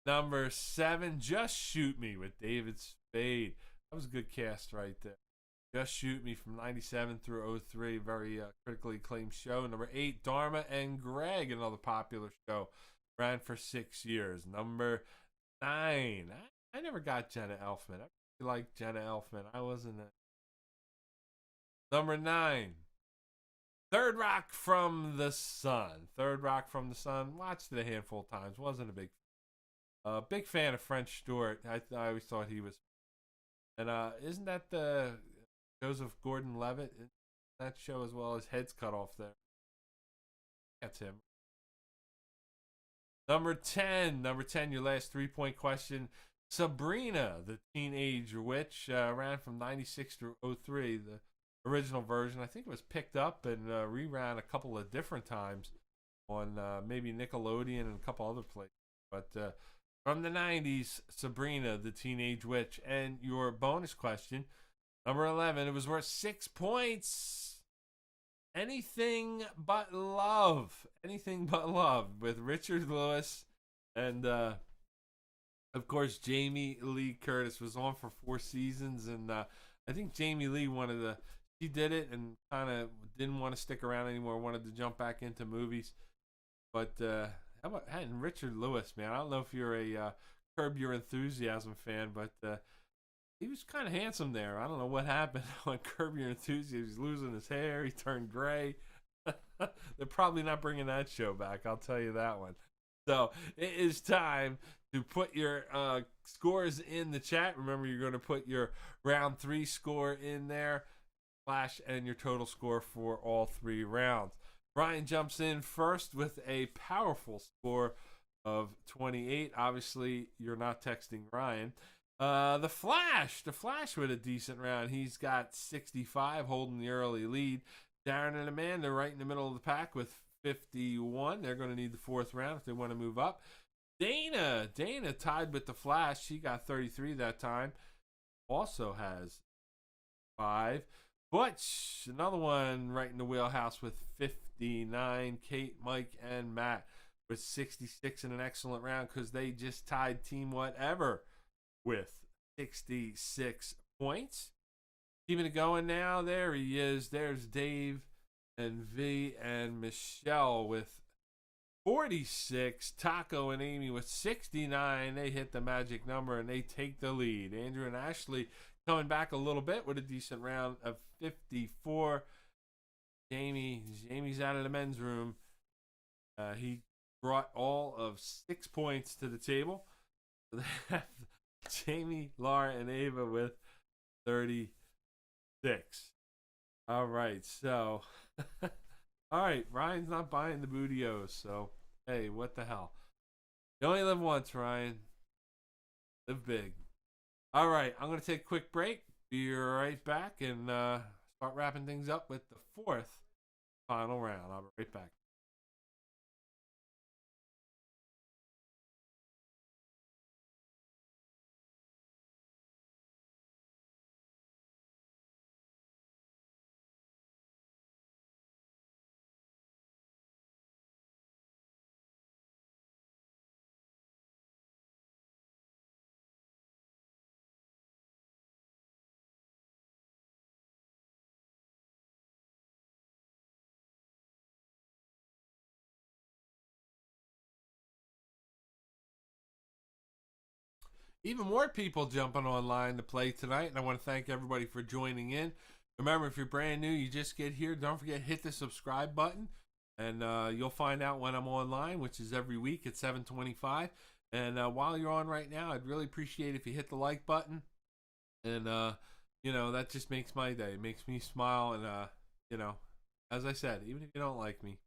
Number 7, Just Shoot Me with David Spade. That was a good cast right there. Just Shoot Me from 97 through 03. Very critically acclaimed show. Number 8, Dharma and Greg, another popular show. Ran for 6 years. Number 9. I never got Jenna Elfman. I really liked Jenna Elfman. I wasn't a... Number 9. Third Rock from the Sun. Watched it a handful of times. Wasn't a big fan of French Stewart. I always thought he was. And isn't that the Joseph Gordon-Levitt in that show as well? His head's cut off there. That's him. Number 10, your last 3-point question. Sabrina, the Teenage Witch, ran from 96 through 03. The original version, I think it was picked up and reran a couple of different times on maybe Nickelodeon and a couple other places. But from the 90s, Sabrina, the Teenage Witch. And your bonus question, number 11, it was worth 6 points. Anything But Love with Richard Lewis and of course Jamie Lee Curtis. Was on for 4 seasons, and I think Jamie Lee she did it and kind of didn't want to stick around anymore, wanted to jump back into movies. But how about Richard Lewis, man? I don't know if you're a Curb Your Enthusiasm fan, but he was kind of handsome there. I don't know what happened on Curb Your Enthusiasm. He's losing his hair. He turned gray. They're probably not bringing that show back. I'll tell you that one. So it is time to put your scores in the chat. Remember, you're going to put your round 3 score in there, Flash, and your total score for all 3 rounds. Ryan jumps in first with a powerful score of 28. Obviously, you're not texting Ryan. The Flash with a decent round. He's got 65, holding the early lead. Darren and Amanda right in the middle of the pack with 51. They're going to need the 4th round if they want to move up. Dana tied with the Flash. She got 33 that time. Also has 5. Butch, another one right in the wheelhouse with 59. Kate, Mike, and Matt with 66 in an excellent round because they just tied Team Whatever with 66 points. Keeping it going now. There he is. There's Dave and V and Michelle with 46. Taco and Amy with 69. They hit the magic number and they take the lead. Andrew and Ashley coming back a little bit with a decent round of 54. Jamie's out of the men's room. He brought all of 6 points to the table. They have Jamie, Laura, and Ava with 36. All right, so all right, Ryan's not buying the Bootios, so hey, what the hell? You only live once, Ryan. Live big. All right, I'm going to take a quick break. Be right back and start wrapping things up with the 4th final round. I'll be right back. Even more people jumping online to play tonight, and I want to thank everybody for joining in. Remember, if you're brand new, you just get here, don't forget hit the subscribe button, and you'll find out when I'm online, which is every week at 7:25. And while you're on right now, I'd really appreciate if you hit the like button, and that just makes my day. It makes me smile, and as I said, even if you don't like me.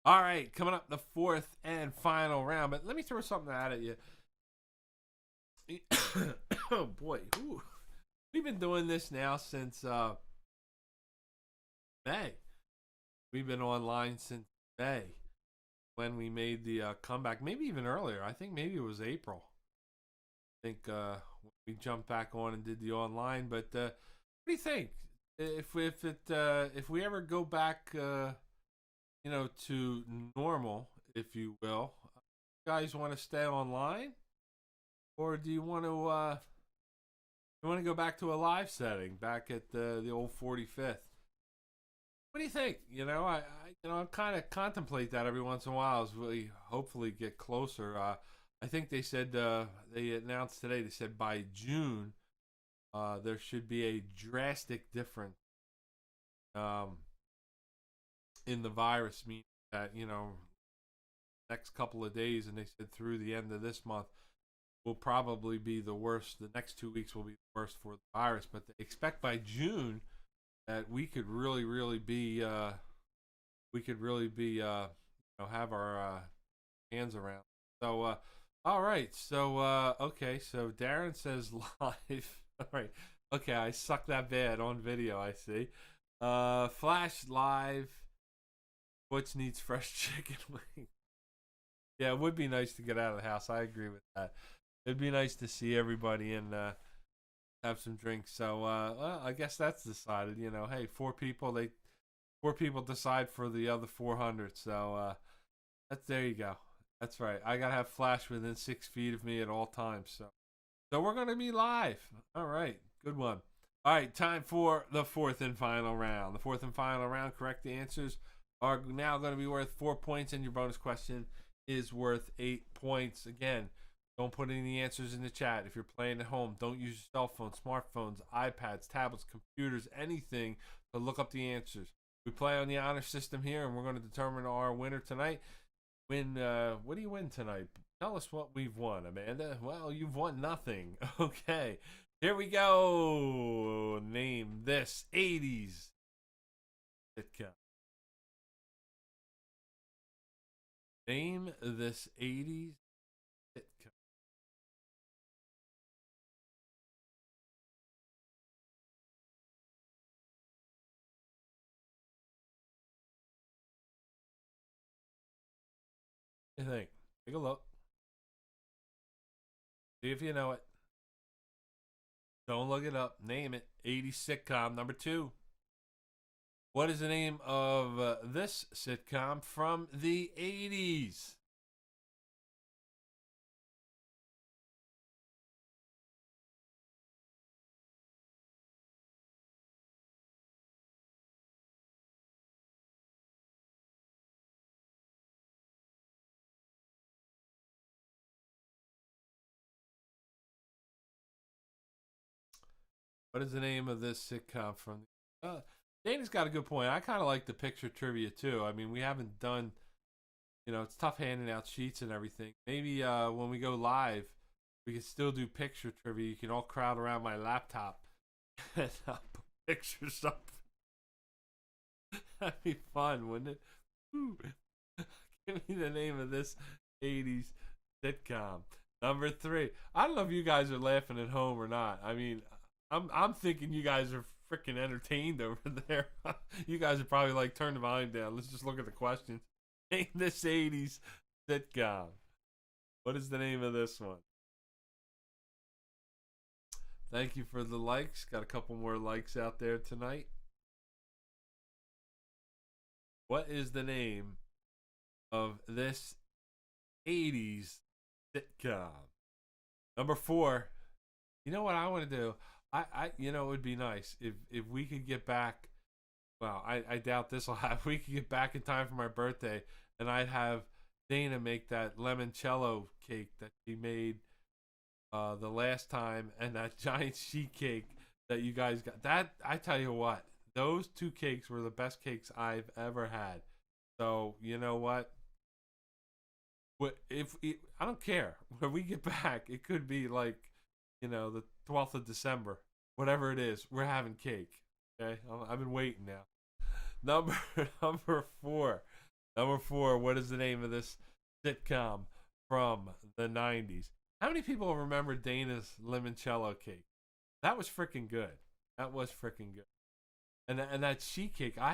All right, coming up the 4th and final round, but let me throw something out at you. Oh boy, ooh. We've been doing this now since May. We've been online since May when we made the comeback, maybe even earlier. I think maybe it was April. I think we jumped back on and did the online. But what do you think? If we ever go back, to normal, if you will, you guys want to stay online? Or do you want to go back to a live setting back at the old 45th? What do you think? I kind of contemplate that every once in a while as we hopefully get closer. I think they said they announced today. They said by June there should be a drastic difference in the virus, meaning that next couple of days, and they said through the end of this month will probably be the worst. The next 2 weeks will be the worst for the virus, but they expect by June that we could really be have our hands around. So all right, so okay, so Darren says live. All right, okay, I suck that bad on video, I see. Flash live. Butch needs fresh chicken wings. Yeah, it would be nice to get out of the house. I agree with that. It'd be nice to see everybody and have some drinks. So, well, I guess that's decided. Hey, four people decide for the other 400. So, there you go. That's right. I gotta have Flash within 6 feet of me at all times. So we're gonna be live. All right, good one. All right, time for the 4th and final round. The 4th and final round. Correct answers are now going to be worth 4 points, and your bonus question is worth 8 points. Again, don't put any answers in the chat. If you're playing at home, don't use your cell phone, smartphones, iPads, tablets, computers, anything to look up the answers. We play on the honor system here, and we're going to determine our winner tonight. win. What do you win tonight? Tell us what we've won, Amanda. Well, you've won nothing. Okay, here we go. Name this 80s sitcom. Name this 80s sitcom. What do you think? Take a look. See if you know it. Don't look it up. Name it. 80s sitcom number 2. What is the name of this sitcom from the 80s? What is the name of this sitcom from? Dana's got a good point. I kind of like the picture trivia too. I mean, we haven't done, it's tough handing out sheets and everything. Maybe when we go live, we can still do picture trivia. You can all crowd around my laptop and I'll put pictures up. That'd be fun, wouldn't it? Ooh. Give me the name of this 80s sitcom. Number 3. I don't know if you guys are laughing at home or not. I mean, I'm thinking you guys are freaking entertained over there. You guys are probably like, turn the volume down. Let's just look at the questions. Name this 80s sitcom. What is the name of this one? Thank you for the likes. Got a couple more likes out there tonight. What is the name of this 80s sitcom? Number 4. You know what I want to do? It would be nice if we could get back. Well, I doubt this will happen. We could get back in time for my birthday, and I'd have Dana make that limoncello cake that she made the last time, and that giant sheet cake that you guys got. That, I tell you what, those 2 cakes were the best cakes I've ever had. So you know what? I don't care when we get back. It could be like, the 12th of December, whatever it is, we're having cake. Okay, I've been waiting now. Number 4. Number 4. What is the name of this sitcom from the 90s? How many people remember Dana's limoncello cake? That was freaking good. That was freaking good. And that sheet cake, I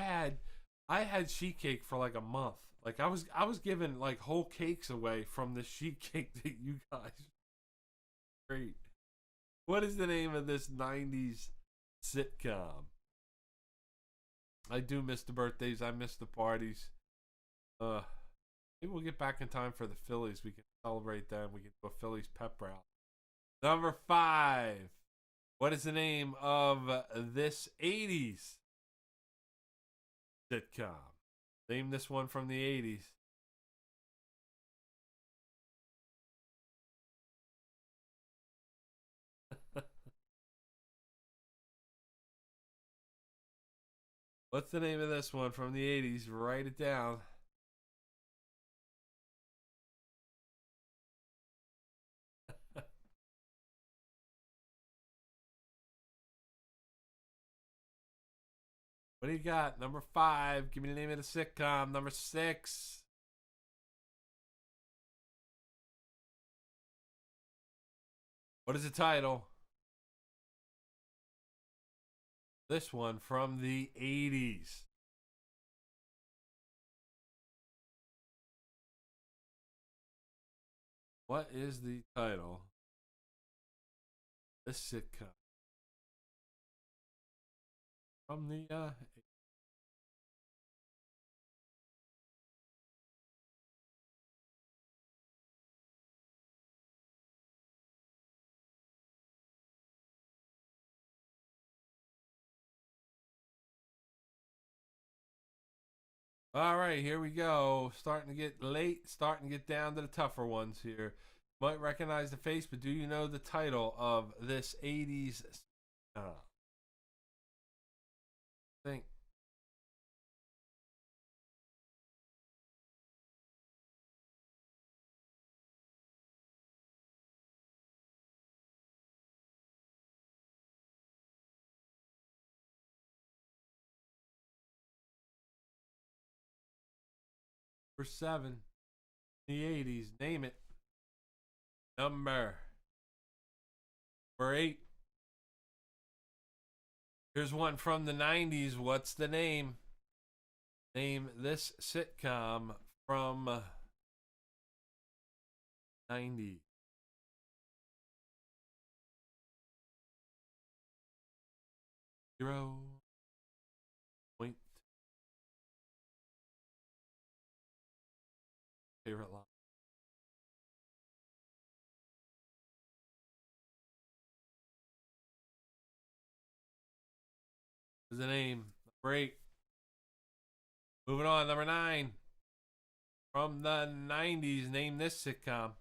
had sheet cake for like a month. Like I was giving like whole cakes away from the sheet cake that you guys. Great. What is the name of this 90s sitcom? I do miss the birthdays. I miss the parties. Maybe we'll get back in time for the Phillies. We can celebrate them. We can do a Phillies pep rally. Number 5. What is the name of this 80s sitcom? Name this one from the 80s. What's the name of this one from the 80s? Write it down. What do you got? Number 5. Give me the name of the sitcom. Number 6. What is the title? This one from the 80s. What is the title? This sitcom from the All right, here we go. Starting to get late, starting to get down to the tougher ones here. Might recognize the face, but do you know the title of this 80s think? For 7. The 80s. Name it. Number 8. Here's one from the 90s. What's the name? Name this sitcom from 90s. Zero point. Favorite line. What's the name? Break. Moving on, number 9. From the 90s, name this sitcom.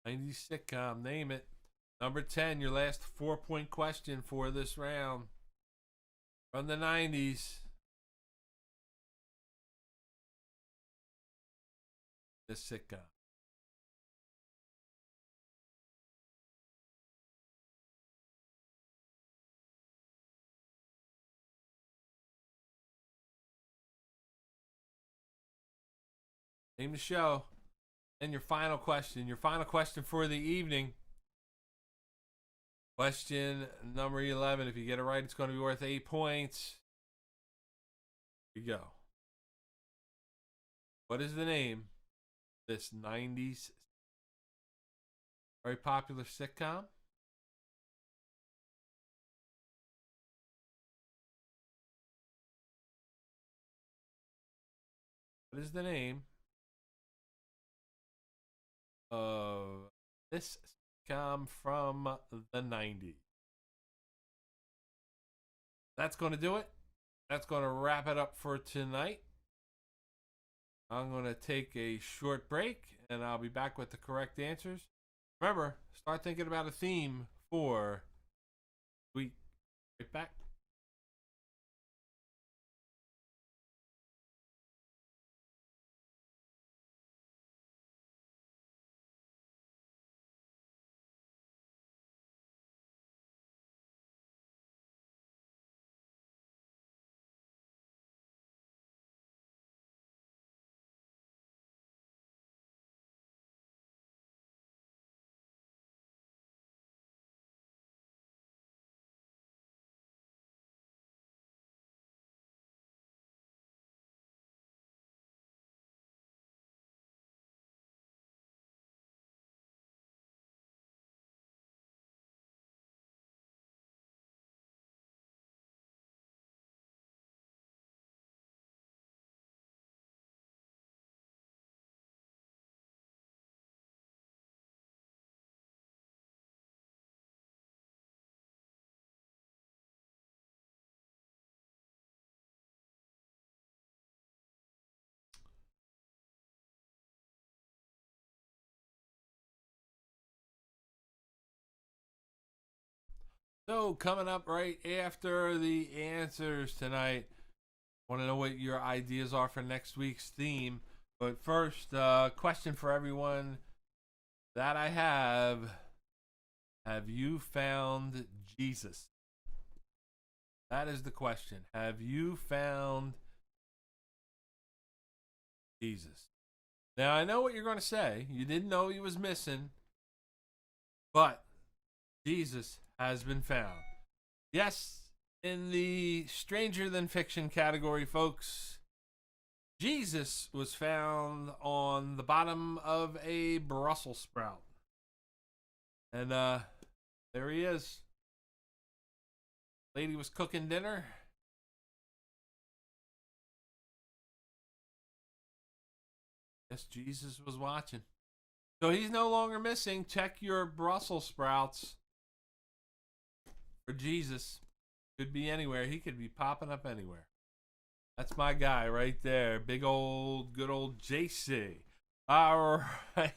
'90s sitcom, name it. Number 10, your last 4-point question for this round. From the 90s. This sitcom. Name the show. And your final question. Your final question for the evening. Question number 11. If you get it right, it's going to be worth 8 points. Here you go. What is the name of this 90s very popular sitcom? What is the name of this sitcom from the 90s? That's going to do it. That's going to wrap it up for tonight. I'm going to take a short break, and I'll be back with the correct answers. Remember, start thinking about a theme for the week. Right back. So, coming up right after the answers tonight, I want to know what your ideas are for next week's theme. But first, question for everyone that I have you found Jesus? That is the question. Have you found Jesus? Now, I know what you're going to say. You didn't know he was missing, but Jesus has been found. Yes, in the stranger than fiction category, folks, Jesus was found on the bottom of a Brussels sprout. And there he is. Lady was cooking dinner. Yes, Jesus was watching. So he's no longer missing. Check your Brussels sprouts for Jesus. Could be anywhere. He could be popping up anywhere. That's my guy right there. Good old JC. All right,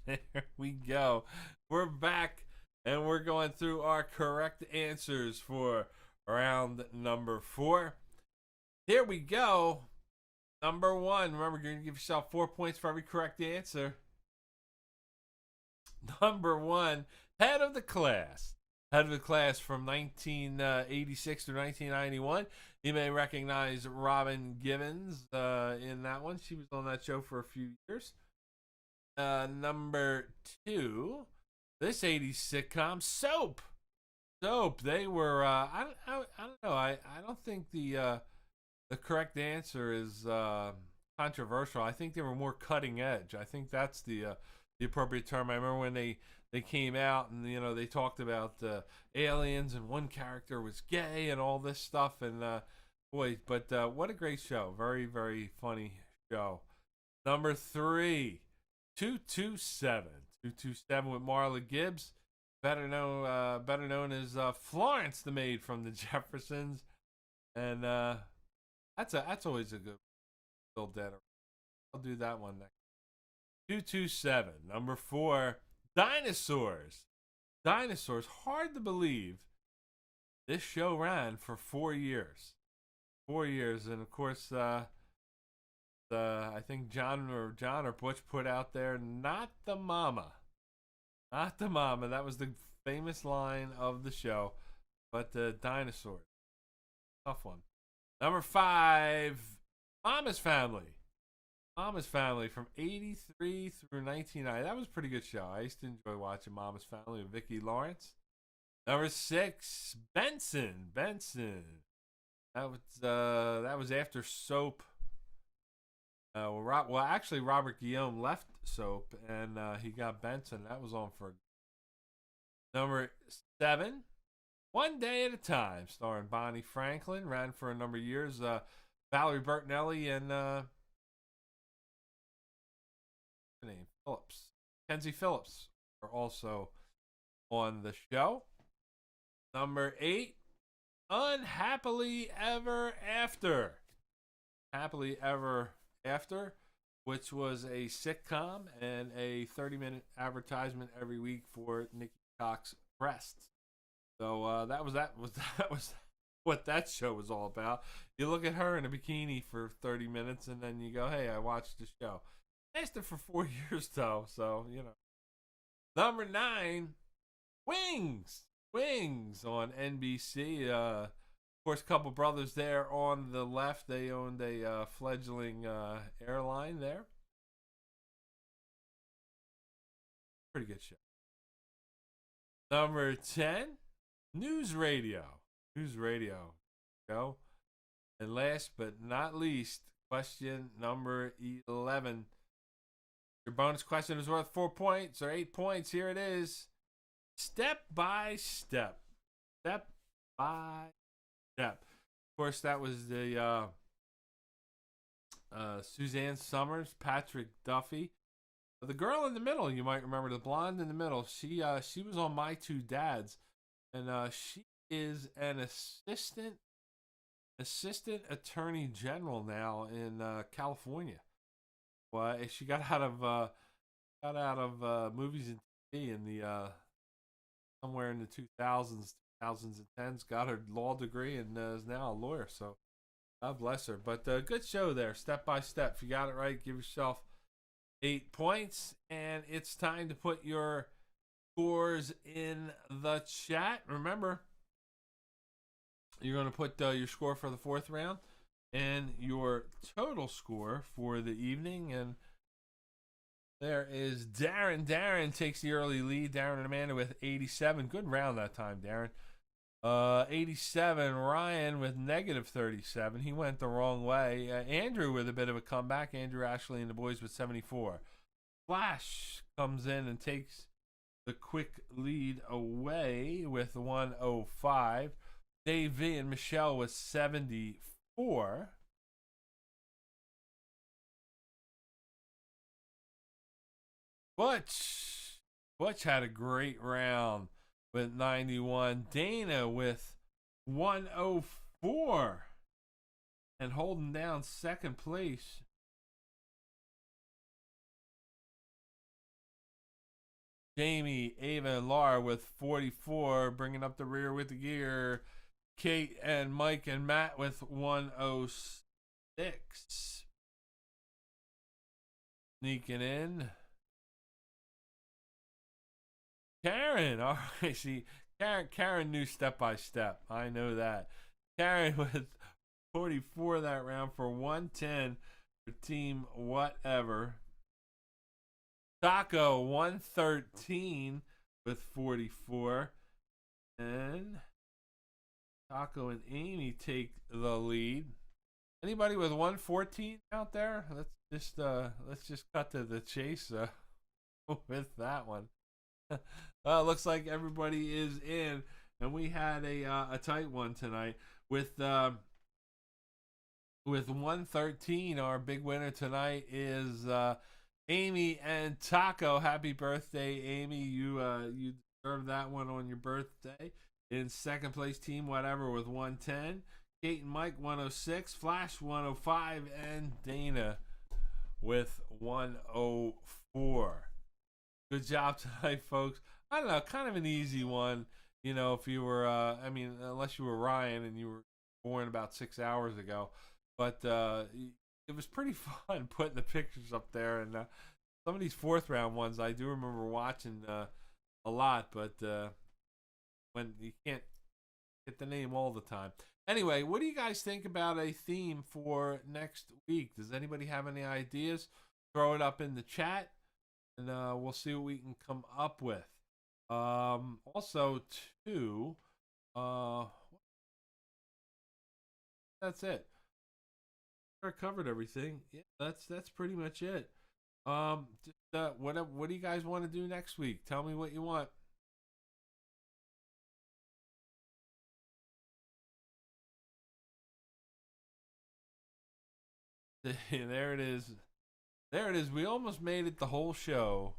there we go. We're back, and we're going through our correct answers for round number 4. Here we go. Number 1. Remember, you're going to give yourself 4 points for every correct answer. Number 1, Head of the Class. Head of the Class from 1986 to 1991. You may recognize Robin Givens in that one. She was on that show for a few years. Number 2, this 80s sitcom, Soap. Soap. They were. I don't know. I don't think the correct answer is controversial. I think they were more cutting edge. I think that's the appropriate term. I remember when they came out and they talked about aliens and one character was gay and all this stuff and boy, but what a great show. Very, very funny show. Number 3, 227. 227 with Marla Gibbs, better known as Florence the maid from the Jeffersons, and that's always a good Bill Dead. I'll do that one next. 227. Number 4, Dinosaurs. Dinosaurs. Hard to believe this show ran for 4 years. 4 years, and of course, I think John or Butch put out there, "Not the mama." Not the mama. That was the famous line of the show. But the Dinosaurs. Tough one. Number 5, Mama's Family. Mama's Family from 83 through 1990. That was a pretty good show. I used to enjoy watching Mama's Family with Vicki Lawrence. Number 6, Benson. That was after Soap. Actually, Robert Guillaume left Soap, and he got Benson. That was on for. Number 7, One Day at a Time, starring Bonnie Franklin. Ran for a number of years. Valerie Bertinelli and Kenzie Phillips are also on the show. Number 8, Unhappily Ever After. Happily Ever After, which was a sitcom and a 30-minute advertisement every week for Nikki Cox's breasts. So that was what that show was all about. You look at her in a bikini for 30 minutes, and then you go, "Hey, I watched the show." Lasted for 4 years though, so Number 9, Wings on NBC. Of course, a couple brothers there on the left. They owned a fledgling airline there. Pretty good show. Number 10, News Radio. Go. And last but not least, question number 11. Your bonus question is worth 4 points or 8 points. Here it is. Step by Step. Step by Step. Of course, that was the Suzanne Summers, Patrick Duffy. The girl in the middle, you might remember, the blonde in the middle. She was on My Two Dads, and she is an assistant attorney general now in California. Well, she got out of movies and TV in the somewhere in the 2000s, 2010s. Got her law degree and is now a lawyer. So God bless her. But good show there, Step by Step. If you got it right, give yourself 8 points. And it's time to put your scores in the chat. Remember, you're going to put your score for the 4th round and your total score for the evening. And there is Darren. Darren takes the early lead. Darren and Amanda with 87. Good round that time, Darren. 87. Ryan with negative 37. He went the wrong way. Andrew with a bit of a comeback. Andrew Ashley and the boys with 74. Flash comes in and takes the quick lead away with 105. Dave V and Michelle with 74. Butch had a great round with 91. Dana with 104. and holding down second place. Jamie, Ava, and Laura with 44, bringing up the rear with the gear. Kate and Mike and Matt with 106. Sneaking in. Karen, all right, see, Karen knew step by step. I know that. Karen with 44 that round for 110 for team whatever. Taco 113 with 44. And Taco and Amy take the lead. Anybody with 114 out there? Let's just cut to the chase with that one. Looks like everybody is in, and we had a tight one tonight with 113. Our big winner tonight is Amy and Taco. Happy birthday, Amy! You deserve that one on your birthday. In second place, team whatever with 110. Kate and Mike 106, Flash 105, and Dana with 104. Good job tonight, folks. I don't know, kind of an easy one. You know, if you were, unless you were Ryan and you were born about 6 hours ago. But it was pretty fun putting the pictures up there. And some of these fourth round ones, I do remember watching a lot. But when you can't get the name all the time. Anyway, what do you guys think about a theme for next week? Does anybody have any ideas? Throw it up in the chat. And we'll see what we can come up with. Also, too, that's it. I covered everything. Yeah, that's pretty much it. What do you guys want to do next week? Tell me what you want. There it is. There it is. We almost made it the whole show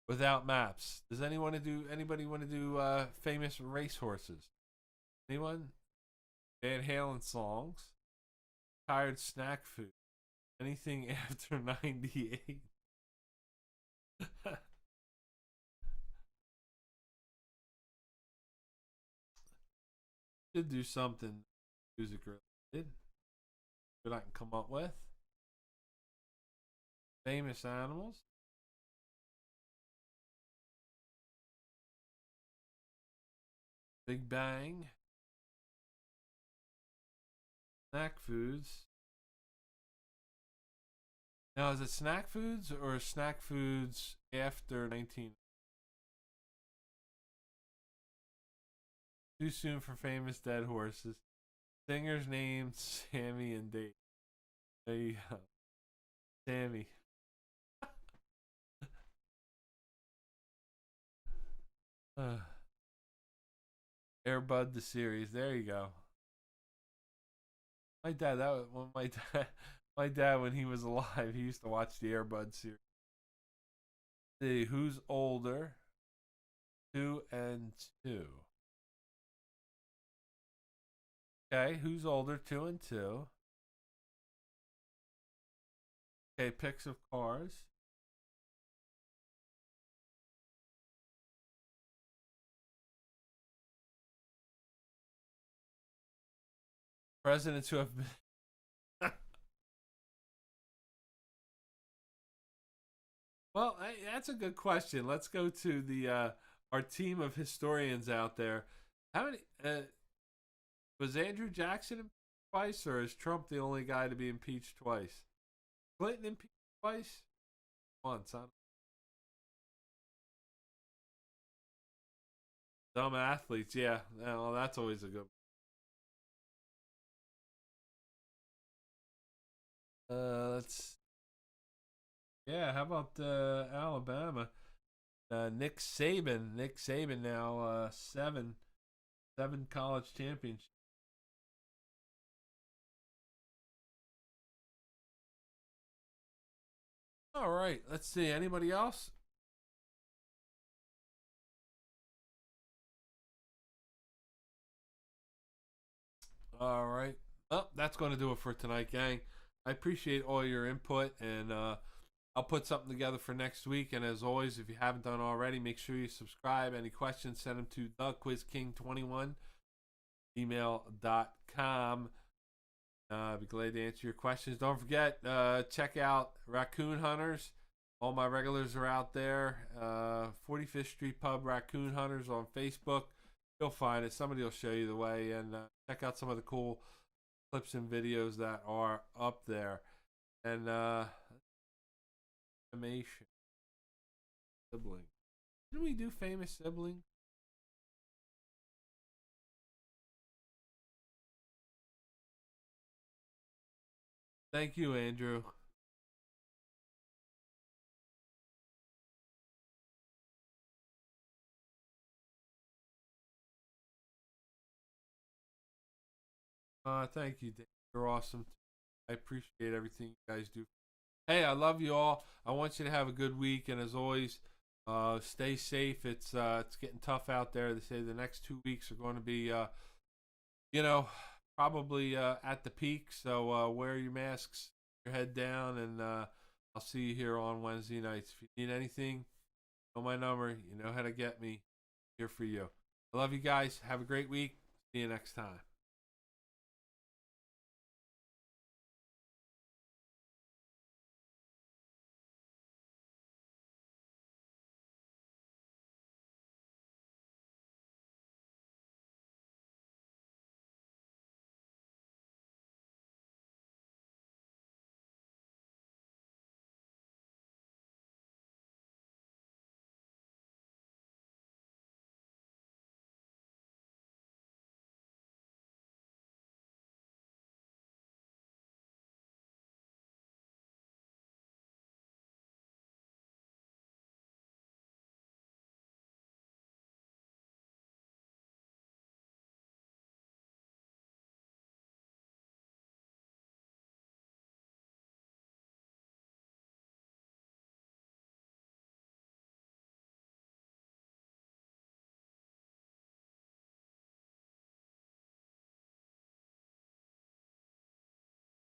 without maps. Does anybody want to do famous racehorses? Anyone? Van Halen songs. Tired snack food. Anything after 98. Should do something music related that I can come up with. Famous animals. Big Bang. Snack foods. Now, is it snack foods or snack foods after 19? Too soon for famous dead horses. Singers named Sammy and Dave. There you go. Sammy. Airbud the series. There you go. My dad, my dad when he was alive, he used to watch the Airbud series. See who's older. 2 and 2. Okay, who's older? 2 and 2. Okay, pics of cars. Presidents who have been well, that's a good question. Let's go to the our team of historians out there. How many was Andrew Jackson impeached twice, or is Trump the only guy to be impeached twice? Clinton impeached twice? Once, huh? Dumb athletes, yeah. Well, that's always a good. Let's. Yeah, how about Alabama? Nick Saban. Nick Saban now seven college championships. All right, let's see. Anybody else? All right. Well, that's going to do it for tonight, gang. I appreciate all your input, and I'll put something together for next week. And as always, if you haven't done already, make sure you subscribe. Any questions, send them to thequizking21@gmail.com. I'll be glad to answer your questions. Don't forget, check out Raccoon Hunters. All my regulars are out there. 45th Street Pub Raccoon Hunters on Facebook. You'll find it. Somebody will show you the way. And check out some of the cool clips and videos that are up there. And animation. Sibling. Didn't we do famous sibling? Thank you, Andrew. Thank you, Dave. You're awesome. I appreciate everything you guys do. Hey, I love you all. I want you to have a good week, and as always, stay safe. It's getting tough out there. They say the next 2 weeks are going to be, probably at the peak. So wear your masks, your head down, and I'll see you here on Wednesday nights. If you need anything, know my number. You know how to get me. Here for you. I love you guys. Have a great week. See you next time.